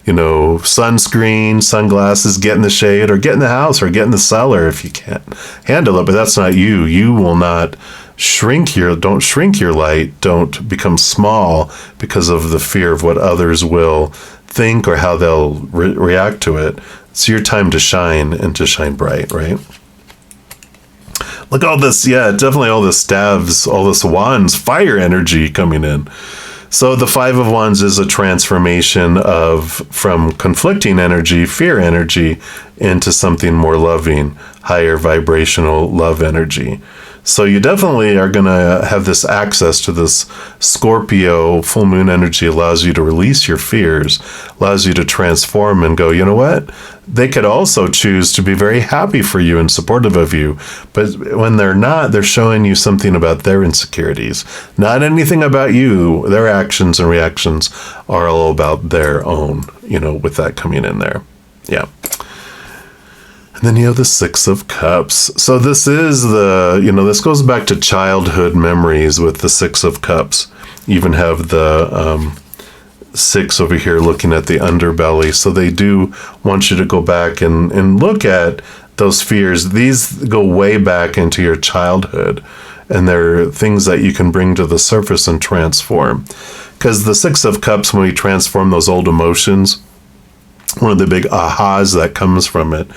sunscreen, sunglasses, get in the shade, or get in the house, or get in the cellar if you can't handle it. But that's not you. You will not don't shrink your light. Don't become small because of the fear of what others will think or how they'll react to it. It's your time to shine and to shine bright, right? Look at all this, definitely all this staves, all this wands, fire energy coming in. So the Five of Wands is a transformation from conflicting energy, fear energy, into something more loving, higher vibrational love energy. So you definitely are going to have this access to this Scorpio full moon energy. Allows you to release your fears, allows you to transform and go, you know what? They could also choose to be very happy for you and supportive of you. But when they're not, they're showing you something about their insecurities, not anything about you. Their actions and reactions are all about their own, with that coming in there. Yeah. And then you have the Six of Cups. So this is this goes back to childhood memories with the Six of Cups. You even have the six over here looking at the underbelly. So they do want you to go back and look at those fears. These go way back into your childhood. And they're things that you can bring to the surface and transform. Because the Six of Cups, when we transform those old emotions, one of the big ahas that comes from it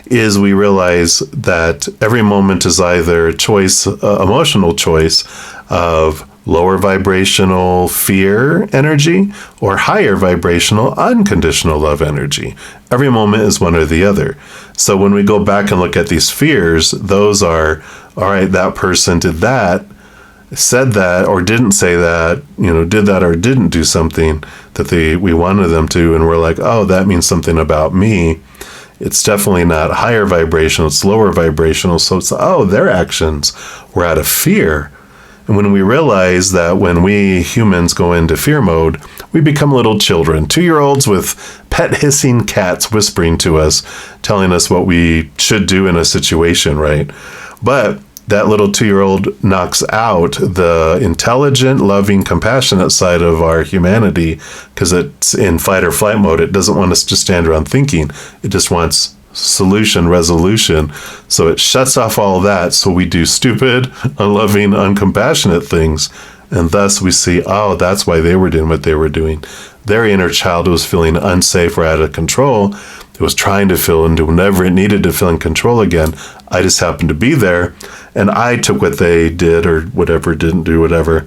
is we realize that every moment is either a choice, emotional choice of lower vibrational fear energy or higher vibrational unconditional love energy. Every moment is one or the other. So when we go back and look at these fears, those are, all right, that person did that, said that or didn't say that, did that or didn't do something that we wanted them to, and we're like, oh, that means something about me. It's definitely not higher vibrational, it's lower vibrational. So it's, their actions were out of fear. And when we realize that when we humans go into fear mode, we become little children, 2-year-olds with pet hissing cats whispering to us, telling us what we should do in a situation, right? But that little 2-year-old knocks out the intelligent, loving, compassionate side of our humanity because it's in fight or flight mode. It doesn't want us to stand around thinking. It just wants solution, resolution. So it shuts off all that. So we do stupid, unloving, uncompassionate things. And thus we see, that's why they were doing what they were doing. Their inner child was feeling unsafe or out of control. It was trying to feel and do whatever it needed to feel in control again. I just happened to be there, and I took what they did or whatever, didn't do whatever,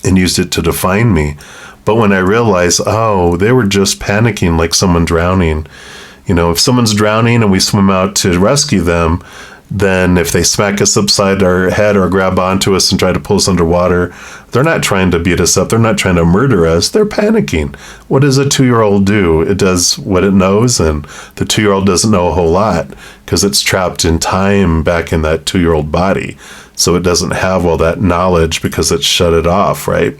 and used it to define me. But when I realized, they were just panicking like someone drowning. If someone's drowning and we swim out to rescue them, then if they smack us upside our head or grab onto us and try to pull us underwater, they're not trying to beat us up. They're not trying to murder us. They're panicking. What does a 2-year-old do? It does what it knows, and the 2-year-old doesn't know a whole lot because it's trapped in time back in that 2-year-old body. So it doesn't have all that knowledge because it's shut it off, right?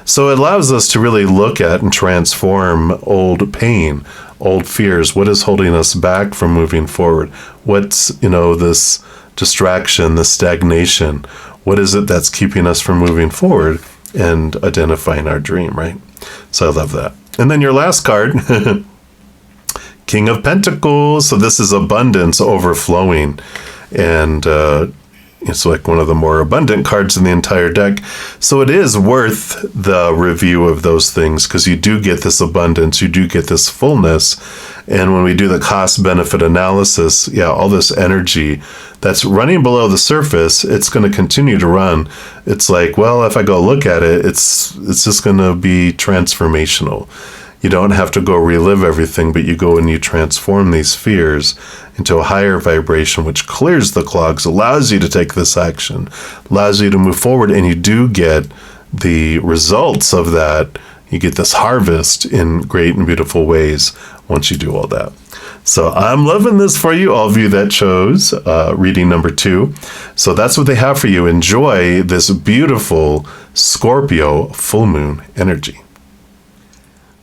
So it allows us to really look at and transform old pain, old fears. What is holding us back from moving forward? What's, this distraction, this stagnation? What is it that's keeping us from moving forward and identifying our dream, right? So I love that. And then your last card, King of Pentacles. So this is abundance overflowing. And it's like one of the more abundant cards in the entire deck. So it is worth the review of those things because you do get this abundance, you do get this fullness. And when we do the cost benefit analysis, all this energy that's running below the surface, it's going to continue to run. It's like, well, if I go look at it, it's just going to be transformational. You don't have to go relive everything, but you go and you transform these fears into a higher vibration, which clears the clogs, allows you to take this action, allows you to move forward, and you do get the results of that. You get this harvest in great and beautiful ways once you do all that. So I'm loving this for you, all of you that chose reading number 2. So that's what they have for you. Enjoy this beautiful Scorpio full moon energy.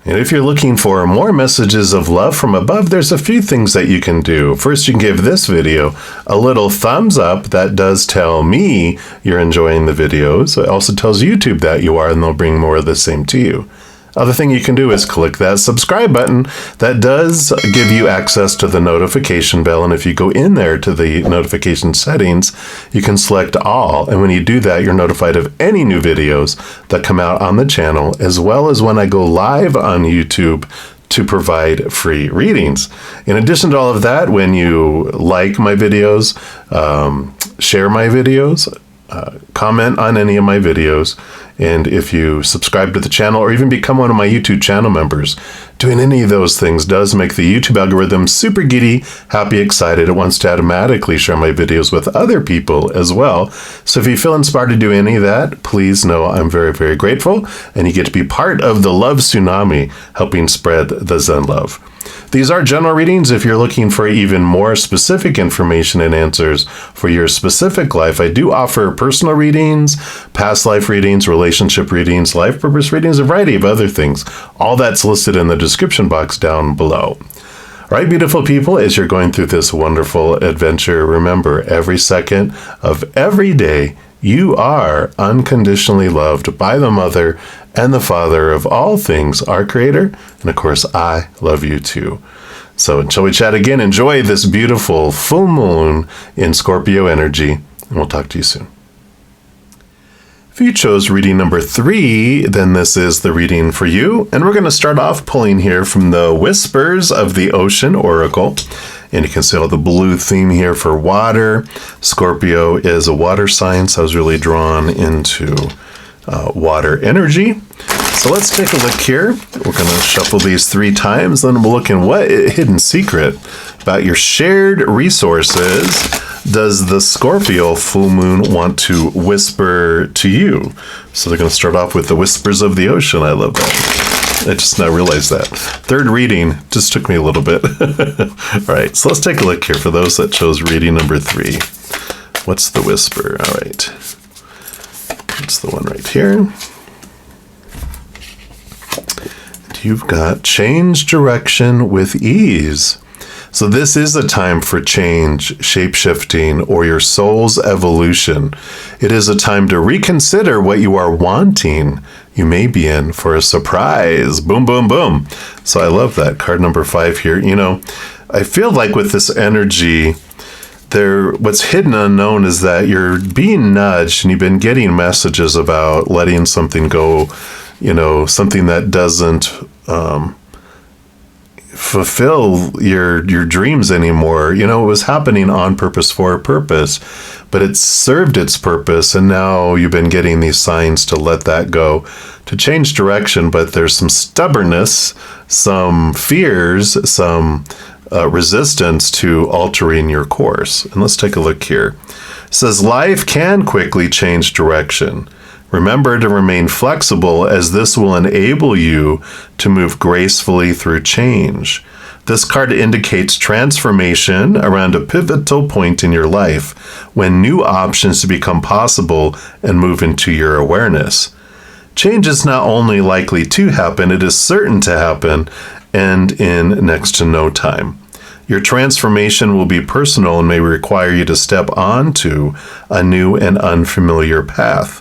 And if you're looking for more messages of love from above, there's a few things that you can do. First, you can give this video a little thumbs up. That does tell me you're enjoying the videos. It also tells YouTube that you are, and they'll bring more of the same to you. Other thing you can do is click that subscribe button. That does give you access to the notification bell. And if you go in there to the notification settings, you can select all. And when you do that, you're notified of any new videos that come out on the channel, as well as when I go live on YouTube to provide free readings. In addition to all of that, when you like my videos, share my videos, comment on any of my videos, and if you subscribe to the channel or even become one of my YouTube channel members, doing any of those things does make the YouTube algorithm super giddy, happy, excited. It wants to automatically share my videos with other people as well. So if you feel inspired to do any of that, please know I'm very, very grateful, and you get to be part of the love tsunami helping spread the Zen love. These are general readings. If you're looking for even more specific information and answers for your specific life, I do offer personal readings, past life readings, relationship readings, life purpose readings, a variety of other things. All that's listed in the description box down below. All right, beautiful people, as you're going through this wonderful adventure, remember, every second of every day, you are unconditionally loved by the Mother and the Father of all things, our Creator. And of course, I love you too. So until we chat again, enjoy this beautiful full moon in Scorpio energy, and we'll talk to you soon. If you chose reading number 3, then this is the reading for you. And we're going to start off pulling here from the Whispers of the Ocean Oracle. And you can see all the blue theme here for water. Scorpio is a water sign, so I was really drawn into water energy. So let's take a look here. We're going to shuffle these 3 times, then we'll look in what hidden secret about your shared resources does the Scorpio full moon want to whisper to you. So they're going to start off with the Whispers of the Ocean. I love that. I just now realized that. 3rd reading just took me a little bit. All right, so let's take a look here for those that chose reading number 3. What's the whisper? All right. It's the one right here. You've got change direction with ease. So this is a time for change, shape-shifting, or your soul's evolution. It is a time to reconsider what you are wanting. You may be in for a surprise. Boom, boom, boom. So I love that. Card number 5 here. You know, I feel like with this energy, what's hidden unknown is that you're being nudged and you've been getting messages about letting something go, you know, something that doesn't fulfill your dreams anymore. You know, it was happening on purpose for a purpose, but it served its purpose, and now you've been getting these signs to let that go, to change direction. But there's some stubbornness, some fears, some resistance to altering your course. And let's take a look here. It says, life can quickly change direction. Remember to remain flexible, as this will enable you to move gracefully through change. This card indicates transformation around a pivotal point in your life, when new options become possible and move into your awareness. Change is not only likely to happen, it is certain to happen, and in next to no time. Your transformation will be personal and may require you to step onto a new and unfamiliar path.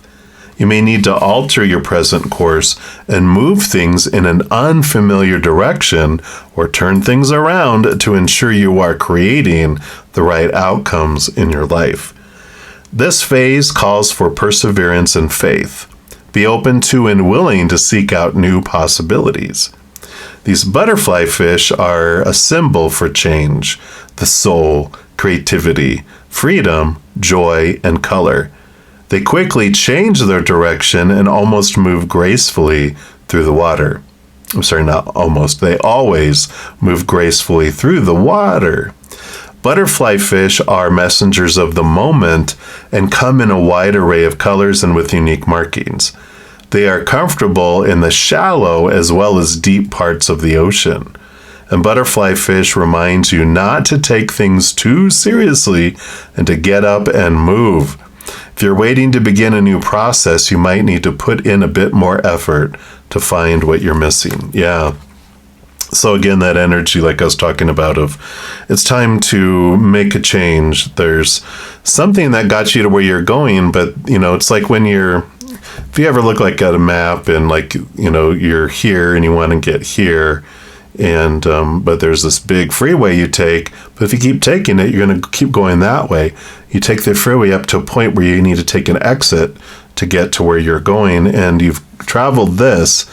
You may need to alter your present course and move things in an unfamiliar direction, or turn things around to ensure you are creating the right outcomes in your life. This phase calls for perseverance and faith. Be open to and willing to seek out new possibilities. These butterfly fish are a symbol for change, the soul, creativity, freedom, joy, and color. They quickly change their direction and almost move gracefully through the water. I'm sorry, not almost. They always move gracefully through the water. Butterfly fish are messengers of the moment and come in a wide array of colors and with unique markings. They are comfortable in the shallow as well as deep parts of the ocean. And butterfly fish reminds you not to take things too seriously and to get up and move. If you're waiting to begin a new process, you might need to put in a bit more effort to find what you're missing. Yeah. So again, that energy, like I was talking about, of it's time to make a change. There's something that got you to where you're going, but you know, it's like when you're if you ever look like at a map and like, you know, you're here and you want to get here, and but there's this big freeway you take, but if you keep taking it, you're going to keep going that way. You take the freeway up to a point where you need to take an exit to get to where you're going, and you've traveled this,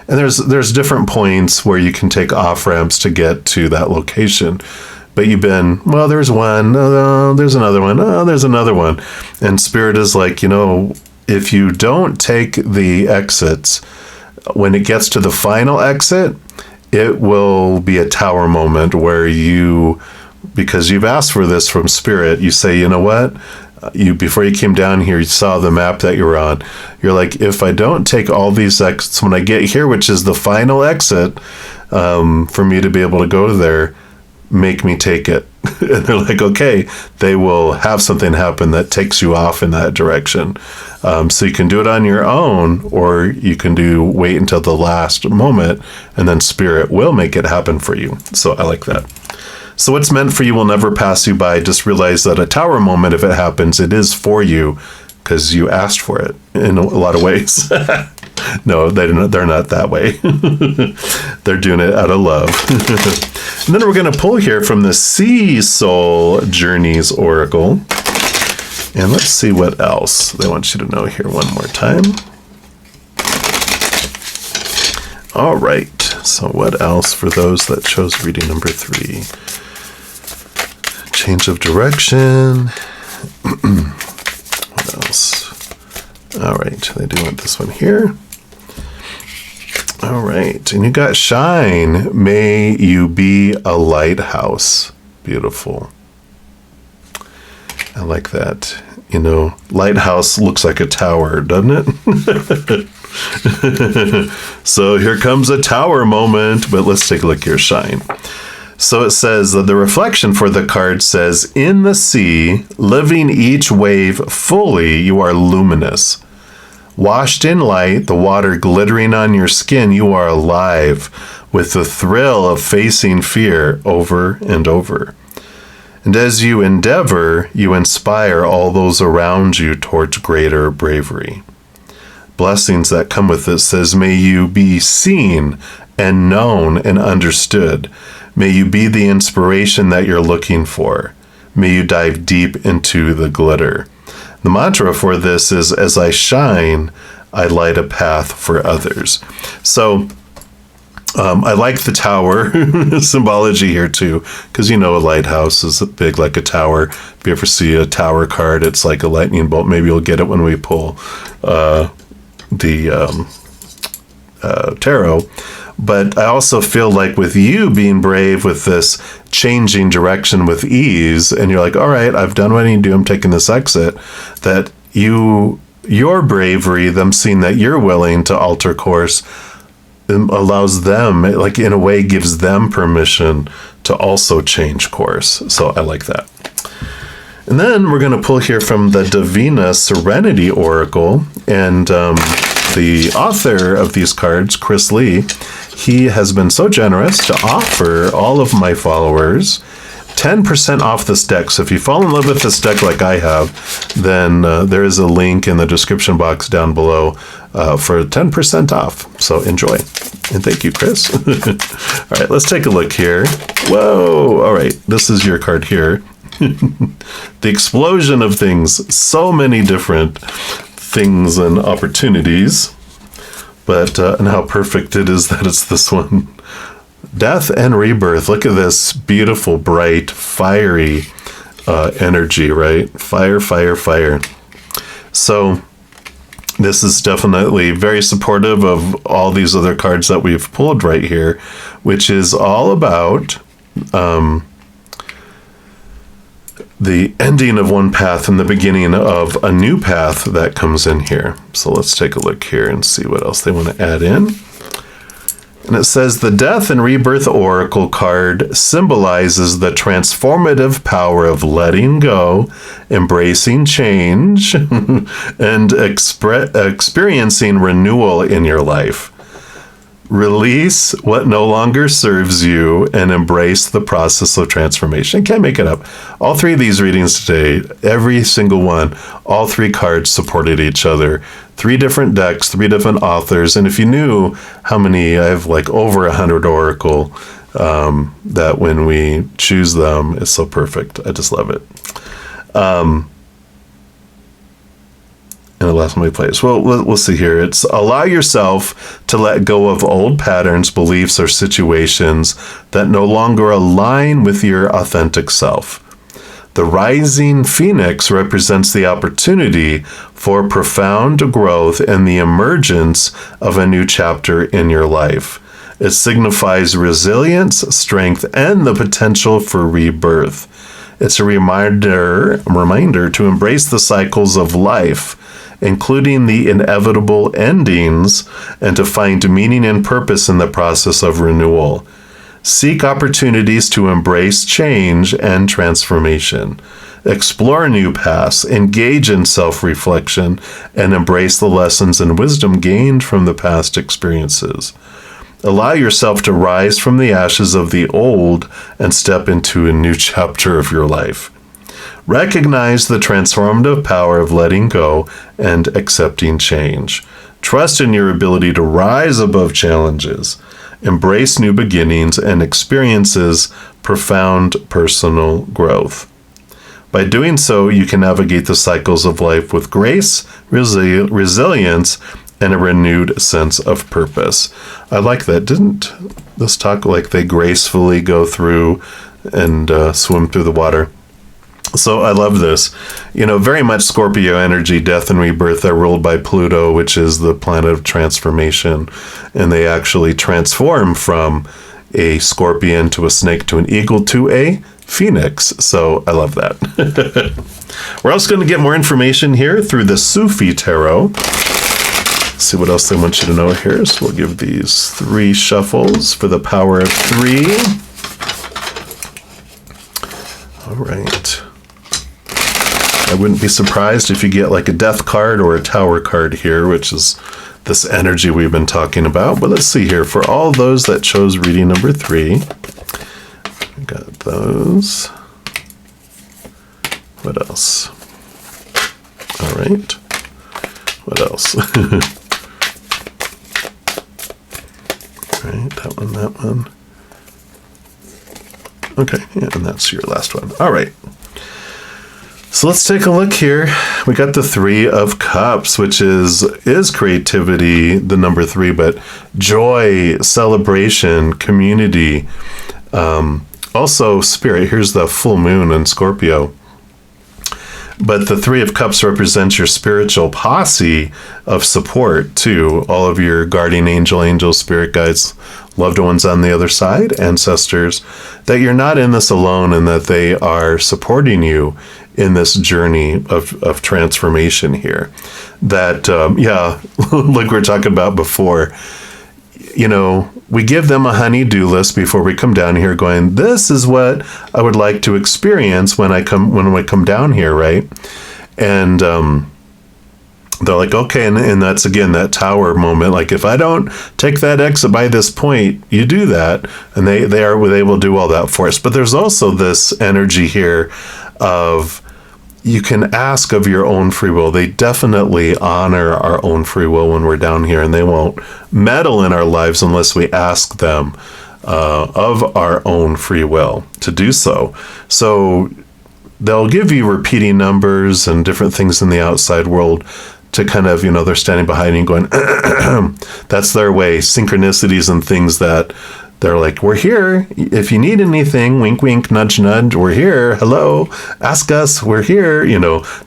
and there's different points where you can take off ramps to get to that location. But you've been, well, there's one, there's another one, there's another one. And Spirit is like, you know, if you don't take the exits, when it gets to the final exit, it will be a tower moment where you, because you've asked for this from Spirit, you say, you know what? Before you came down here, you saw the map that you were on. You're like, if I don't take all these exits when I get here, which is the final exit, for me to be able to go there, make me take it. And they're like, okay, they will have something happen that takes you off in that direction. So you can do it on your own, or you can wait until the last moment, and then Spirit will make it happen for you. So I like that. So what's meant for you will never pass you by. Just realize that a tower moment, if it happens, it is for you because you asked for it in a lot of ways. No, they're not that way. They're doing it out of love. And then we're going to pull here from the Sea Soul Journeys Oracle. And let's see what else they want you to know here one more time. All right. So what else for those that chose reading number 3? Change of direction. What else? All right. They do want this one here. All right. And you got shine. May you be a lighthouse. Beautiful. I like that. You know, lighthouse looks like a tower, doesn't it? So here comes a tower moment, but let's take a look here, shine. So it says that the reflection for the card says, in the sea, living each wave fully, you are luminous. Washed in light, the water glittering on your skin, you are alive with the thrill of facing fear over and over. And as you endeavor, you inspire all those around you towards greater bravery. Blessings that come with this says, may you be seen and known and understood. May you be the inspiration that you're looking for. May you dive deep into the glitter. The mantra for this is, as I shine, I light a path for others. So I like the tower symbology here too, because you know a lighthouse is big like a tower. If you ever see a tower card, it's like a lightning bolt. Maybe you'll get it when we pull the tarot. But I also feel like with you being brave with this changing direction with ease, and you're like, all right, I've done what I need to do, I'm taking this exit, that your bravery, them seeing that you're willing to alter course, allows them, like in a way, gives them permission to also change course. So I like that. And then we're going to pull here from the Divina Serenity Oracle, and the author of these cards, Chris Lee, he has been so generous to offer all of my followers 10% off this deck. So if you fall in love with this deck like I have, then there is a link in the description box down below for 10% off. So enjoy. And thank you, Chris. All right, let's take a look here. Whoa. All right, this is your card here. The explosion of things. So many different things and opportunities. But, and how perfect it is that it's this one. Death and rebirth. Look at this beautiful, bright, fiery energy, right? Fire, fire, fire. So this is definitely very supportive of all these other cards that we've pulled right here, which is all about the ending of one path and the beginning of a new path that comes in here. So let's take a look here and see what else they want to add in. And it says the Death and Rebirth Oracle card symbolizes the transformative power of letting go, embracing change, and experiencing renewal in your life. Release what no longer serves you and embrace the process of transformation. Can't make it up. All three of these readings today, every single one, all three cards supported each other. 3 different decks, 3 different authors. And if you knew how many, I have like over 100 Oracle, that when we choose them, it's so perfect. I just love it. And I lost my place. Well, we'll see here. It's allow yourself to let go of old patterns, beliefs, or situations that no longer align with your authentic self. The rising phoenix represents the opportunity for profound growth and the emergence of a new chapter in your life. It signifies resilience, strength, and the potential for rebirth. It's a reminder to embrace the cycles of life, including the inevitable endings, and to find meaning and purpose in the process of renewal. Seek opportunities to embrace change and transformation. Explore new paths, engage in self-reflection, and embrace the lessons and wisdom gained from the past experiences. Allow yourself to rise from the ashes of the old and step into a new chapter of your life. Recognize the transformative power of letting go and accepting change. Trust in your ability to rise above challenges, embrace new beginnings, and experiences profound personal growth. By doing so, you can navigate the cycles of life with grace, resilience, and a renewed sense of purpose. I like that. Didn't this talk like they gracefully go through and swim through the water? So I love this. Very much Scorpio energy, death and rebirth are ruled by Pluto, which is the planet of transformation. And they actually transform from a scorpion to a snake to an eagle to a phoenix. So I love that. We're also going to get more information here through the Sufi Tarot. Let's see what else they want you to know here. So we'll give these 3 shuffles for the power of 3. All right. I wouldn't be surprised if you get like a death card or a tower card here, which is this energy we've been talking about. But let's see here. For all those that chose reading number 3, we got those. What else? All right. What else? All right, that one. Okay, yeah, and that's your last one. All right. So let's take a look here. We got the 3 of Cups, which is creativity, the number 3, but joy, celebration, community. Also spirit. Here's the full moon in Scorpio. But the 3 of Cups represents your spiritual posse of support too. All of your guardian angels, spirit guides, loved ones on the other side, ancestors, that you're not in this alone and that they are supporting you in this journey of transformation here. That, like we were talking about before, we give them a honey-do list before we come down here going, this is what I would like to experience when I come down here, right? And they're like, okay, and that's, again, that tower moment. Like, if I don't take that exit by this point, you do that. And they will do all that for us. But there's also this energy here of, you can ask of your own free will. They definitely honor our own free will when we're down here, and they won't meddle in our lives unless we ask them of our own free will to do so. So they'll give you repeating numbers and different things in the outside world to kind of, they're standing behind you going, that's their way, synchronicities and things that they're like, we're here. If you need anything, wink, wink, nudge, nudge, we're here. Hello, ask us, we're here.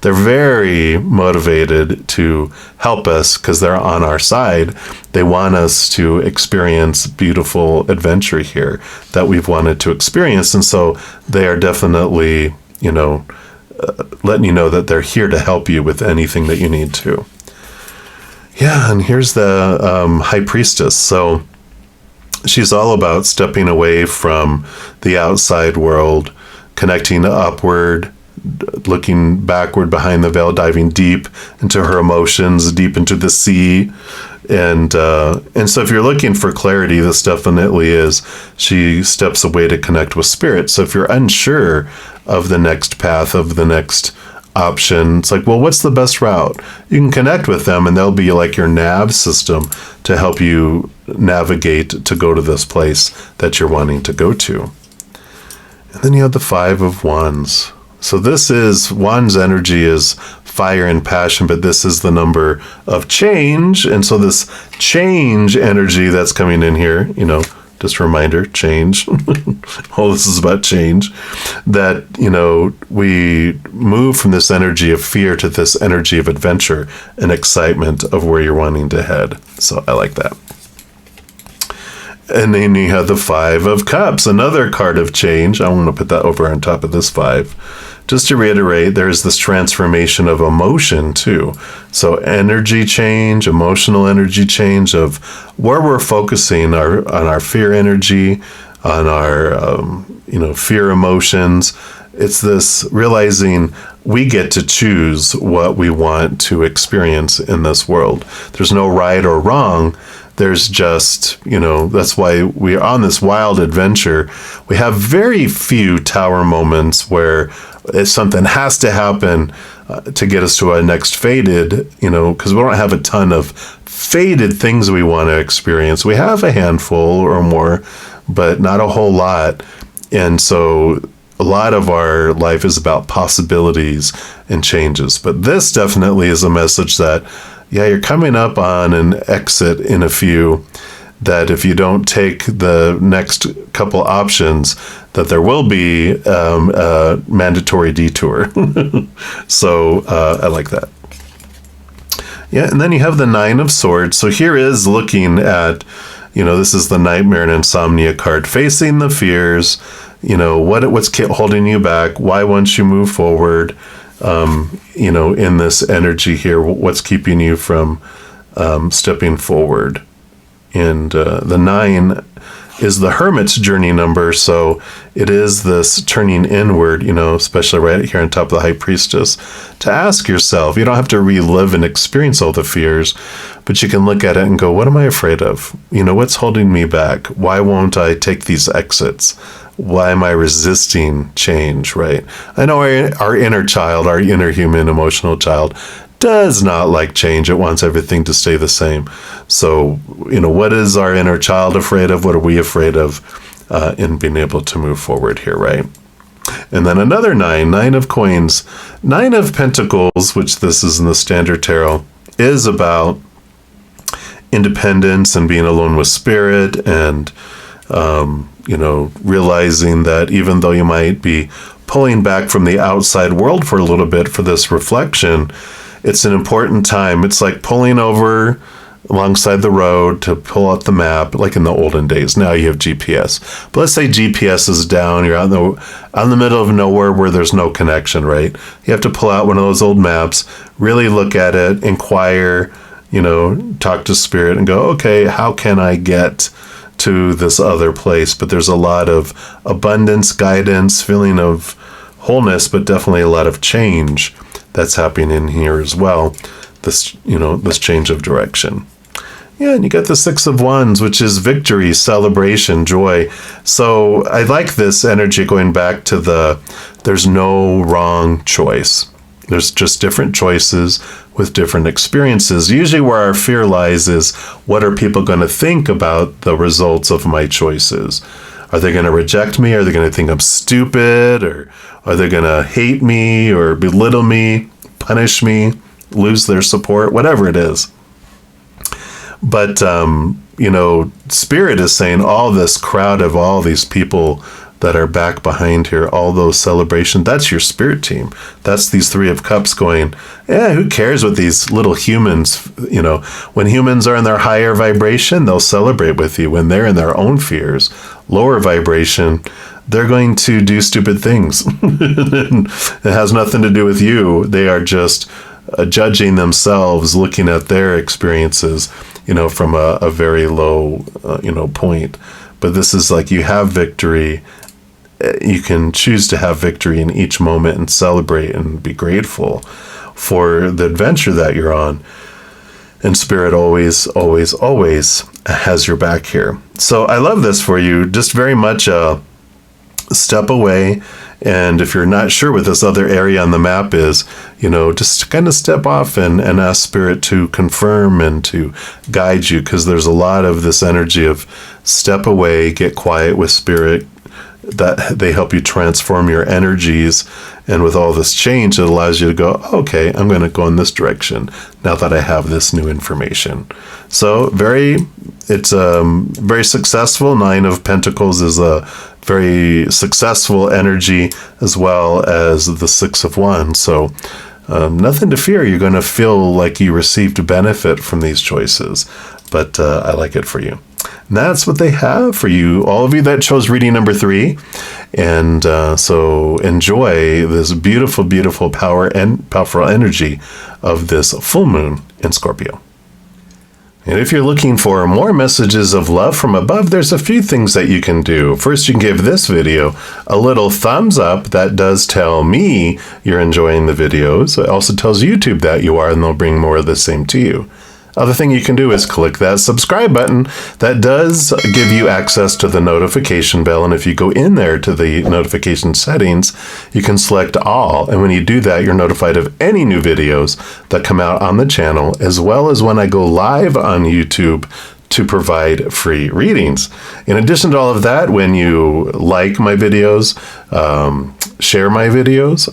They're very motivated to help us because they're on our side. They want us to experience beautiful adventure here that we've wanted to experience. And so they are definitely, letting you know that they're here to help you with anything that you need to. Yeah, and here's the High Priestess. So she's all about stepping away from the outside world, connecting upward, looking backward behind the veil, diving deep into her emotions, deep into the sea. And so if you're looking for clarity, this definitely is. She steps away to connect with spirit. So if you're unsure of the next path, of the next option. It's like, well, what's the best route? You can connect with them and they'll be like your nav system to help you navigate to go to this place that you're wanting to go to. And then you have the Five of Wands. So this is, Wands energy is fire and passion, but this is the number of change. And so this change energy that's coming in here, you know, just a reminder, change. All this is about change. That, you know, we move from this energy of fear to this energy of adventure and excitement of where you're wanting to head. So I like that. And then you have the Five of Cups, another card of change. I want to put that over on top of this five. Just to reiterate, there's this transformation of emotion too. So energy change, emotional energy change of where we're focusing on our fear energy, on our fear emotions. It's this realizing we get to choose what we want to experience in this world. There's no right or wrong. There's just, that's why we're on this wild adventure. We have very few tower moments where something has to happen to get us to our next fated, because we don't have a ton of fated things we want to experience. We have a handful or more, but not a whole lot. And so a lot of our life is about possibilities and changes. But this definitely is a message that, you're coming up on an exit in a few, that if you don't take the next couple options, that there will be a mandatory detour. So I like that. Yeah, and then you have the Nine of Swords. So here is looking at, this is the Nightmare and Insomnia card, facing the fears, what's holding you back, why won't you move forward, in this energy here, what's keeping you from stepping forward. And the 9 is the Hermit's journey number, so it is this turning inward, especially right here on top of the High Priestess, to ask yourself. You don't have to relive and experience all the fears, but you can look at it and go, what am I afraid of? What's holding me back? Why won't I take these exits? Why am I resisting change, right? I know our inner child, our inner human emotional child, does not like change. It wants everything to stay the same. So, what is our inner child afraid of? What are we afraid of in being able to move forward here, right? And then another 9 of coins. 9 of Pentacles, which this is in the Standard Tarot, is about independence and being alone with spirit and, realizing that even though you might be pulling back from the outside world for a little bit for this reflection, it's an important time. It's like pulling over alongside the road to pull out the map, like in the olden days. Now you have GPS. But let's say GPS is down. You're out in the middle of nowhere where there's no connection, right? You have to pull out one of those old maps, really look at it, inquire, talk to spirit and go, okay, how can I get to this other place? But there's a lot of abundance, guidance, feeling of wholeness, but definitely a lot of change that's happening in here as well. This change of direction. Yeah, and you got the 6 of Wands, which is victory, celebration, joy. So I like this energy going back to there's no wrong choice. There's just different choices with different experiences. Usually where our fear lies is, what are people going to think about the results of my choices? Are they going to reject me? Are they going to think I'm stupid? Or are they going to hate me or belittle me, punish me, lose their support, whatever it is? But, Spirit is saying all this crowd of all these people that are back behind here, all those celebrations, that's your spirit team. That's these 3 of Cups going, who cares what these little humans, when humans are in their higher vibration, they'll celebrate with you. When they're in their own fears, lower vibration, they're going to do stupid things. It has nothing to do with you. They are just judging themselves, looking at their experiences, from a very low, point. But this is like, you have victory. You can choose to have victory in each moment and celebrate and be grateful for the adventure that you're on. And Spirit always, always, always has your back here. So I love this for you. Just very much a step away. And if you're not sure what this other area on the map is, just kind of step off and ask Spirit to confirm and to guide you, because there's a lot of this energy of step away, get quiet with Spirit, that they help you transform your energies. And with all this change, it allows you to go, okay, I'm going to go in this direction now that I have this new information. So it's very successful. 9 of Pentacles is a very successful energy, as well as the 6 of Wands. So nothing to fear. You're going to feel like you received benefit from these choices, but I like it for you. And that's what they have for you, all of you that chose reading number 3. And so enjoy this beautiful, beautiful powerful energy of this full moon in Scorpio. And if you're looking for more messages of love from above, there's a few things that you can do. First, you can give this video a little thumbs up. That does tell me you're enjoying the videos. It also tells YouTube that you are, and they'll bring more of the same to you. Other thing you can do is click that subscribe button. That does give you access to the notification bell. And if you go in there to the notification settings, you can select all. And when you do that, you're notified of any new videos that come out on the channel, as well as when I go live on YouTube to provide free readings. In addition to all of that, when you like my videos, share my videos,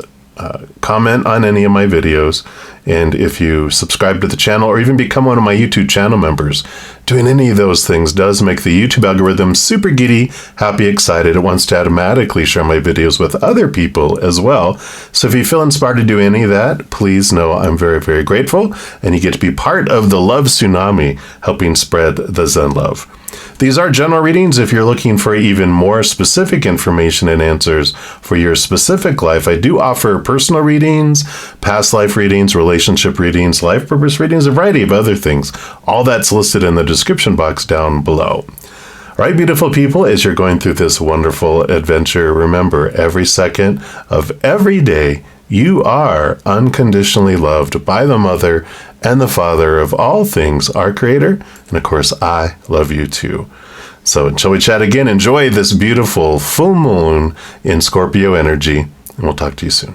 comment on any of my videos, and if you subscribe to the channel or even become one of my YouTube channel members, doing any of those things does make the YouTube algorithm super giddy, happy, excited. It wants to automatically share my videos with other people as well. So if you feel inspired to do any of that, please know I'm very, very grateful, and you get to be part of the love tsunami helping spread the Zen love. These are general readings. If you're looking for even more specific information and answers for your specific life, I do offer personal readings, past life readings, relationship readings, life purpose readings, a variety of other things. All that's listed in the description box down below. All right, beautiful people, as you're going through this wonderful adventure, remember, every second of every day, you are unconditionally loved by the Mother and the Father of all things, our Creator. And of course, I love you too. So until we chat again, enjoy this beautiful full moon in Scorpio energy, and we'll talk to you soon.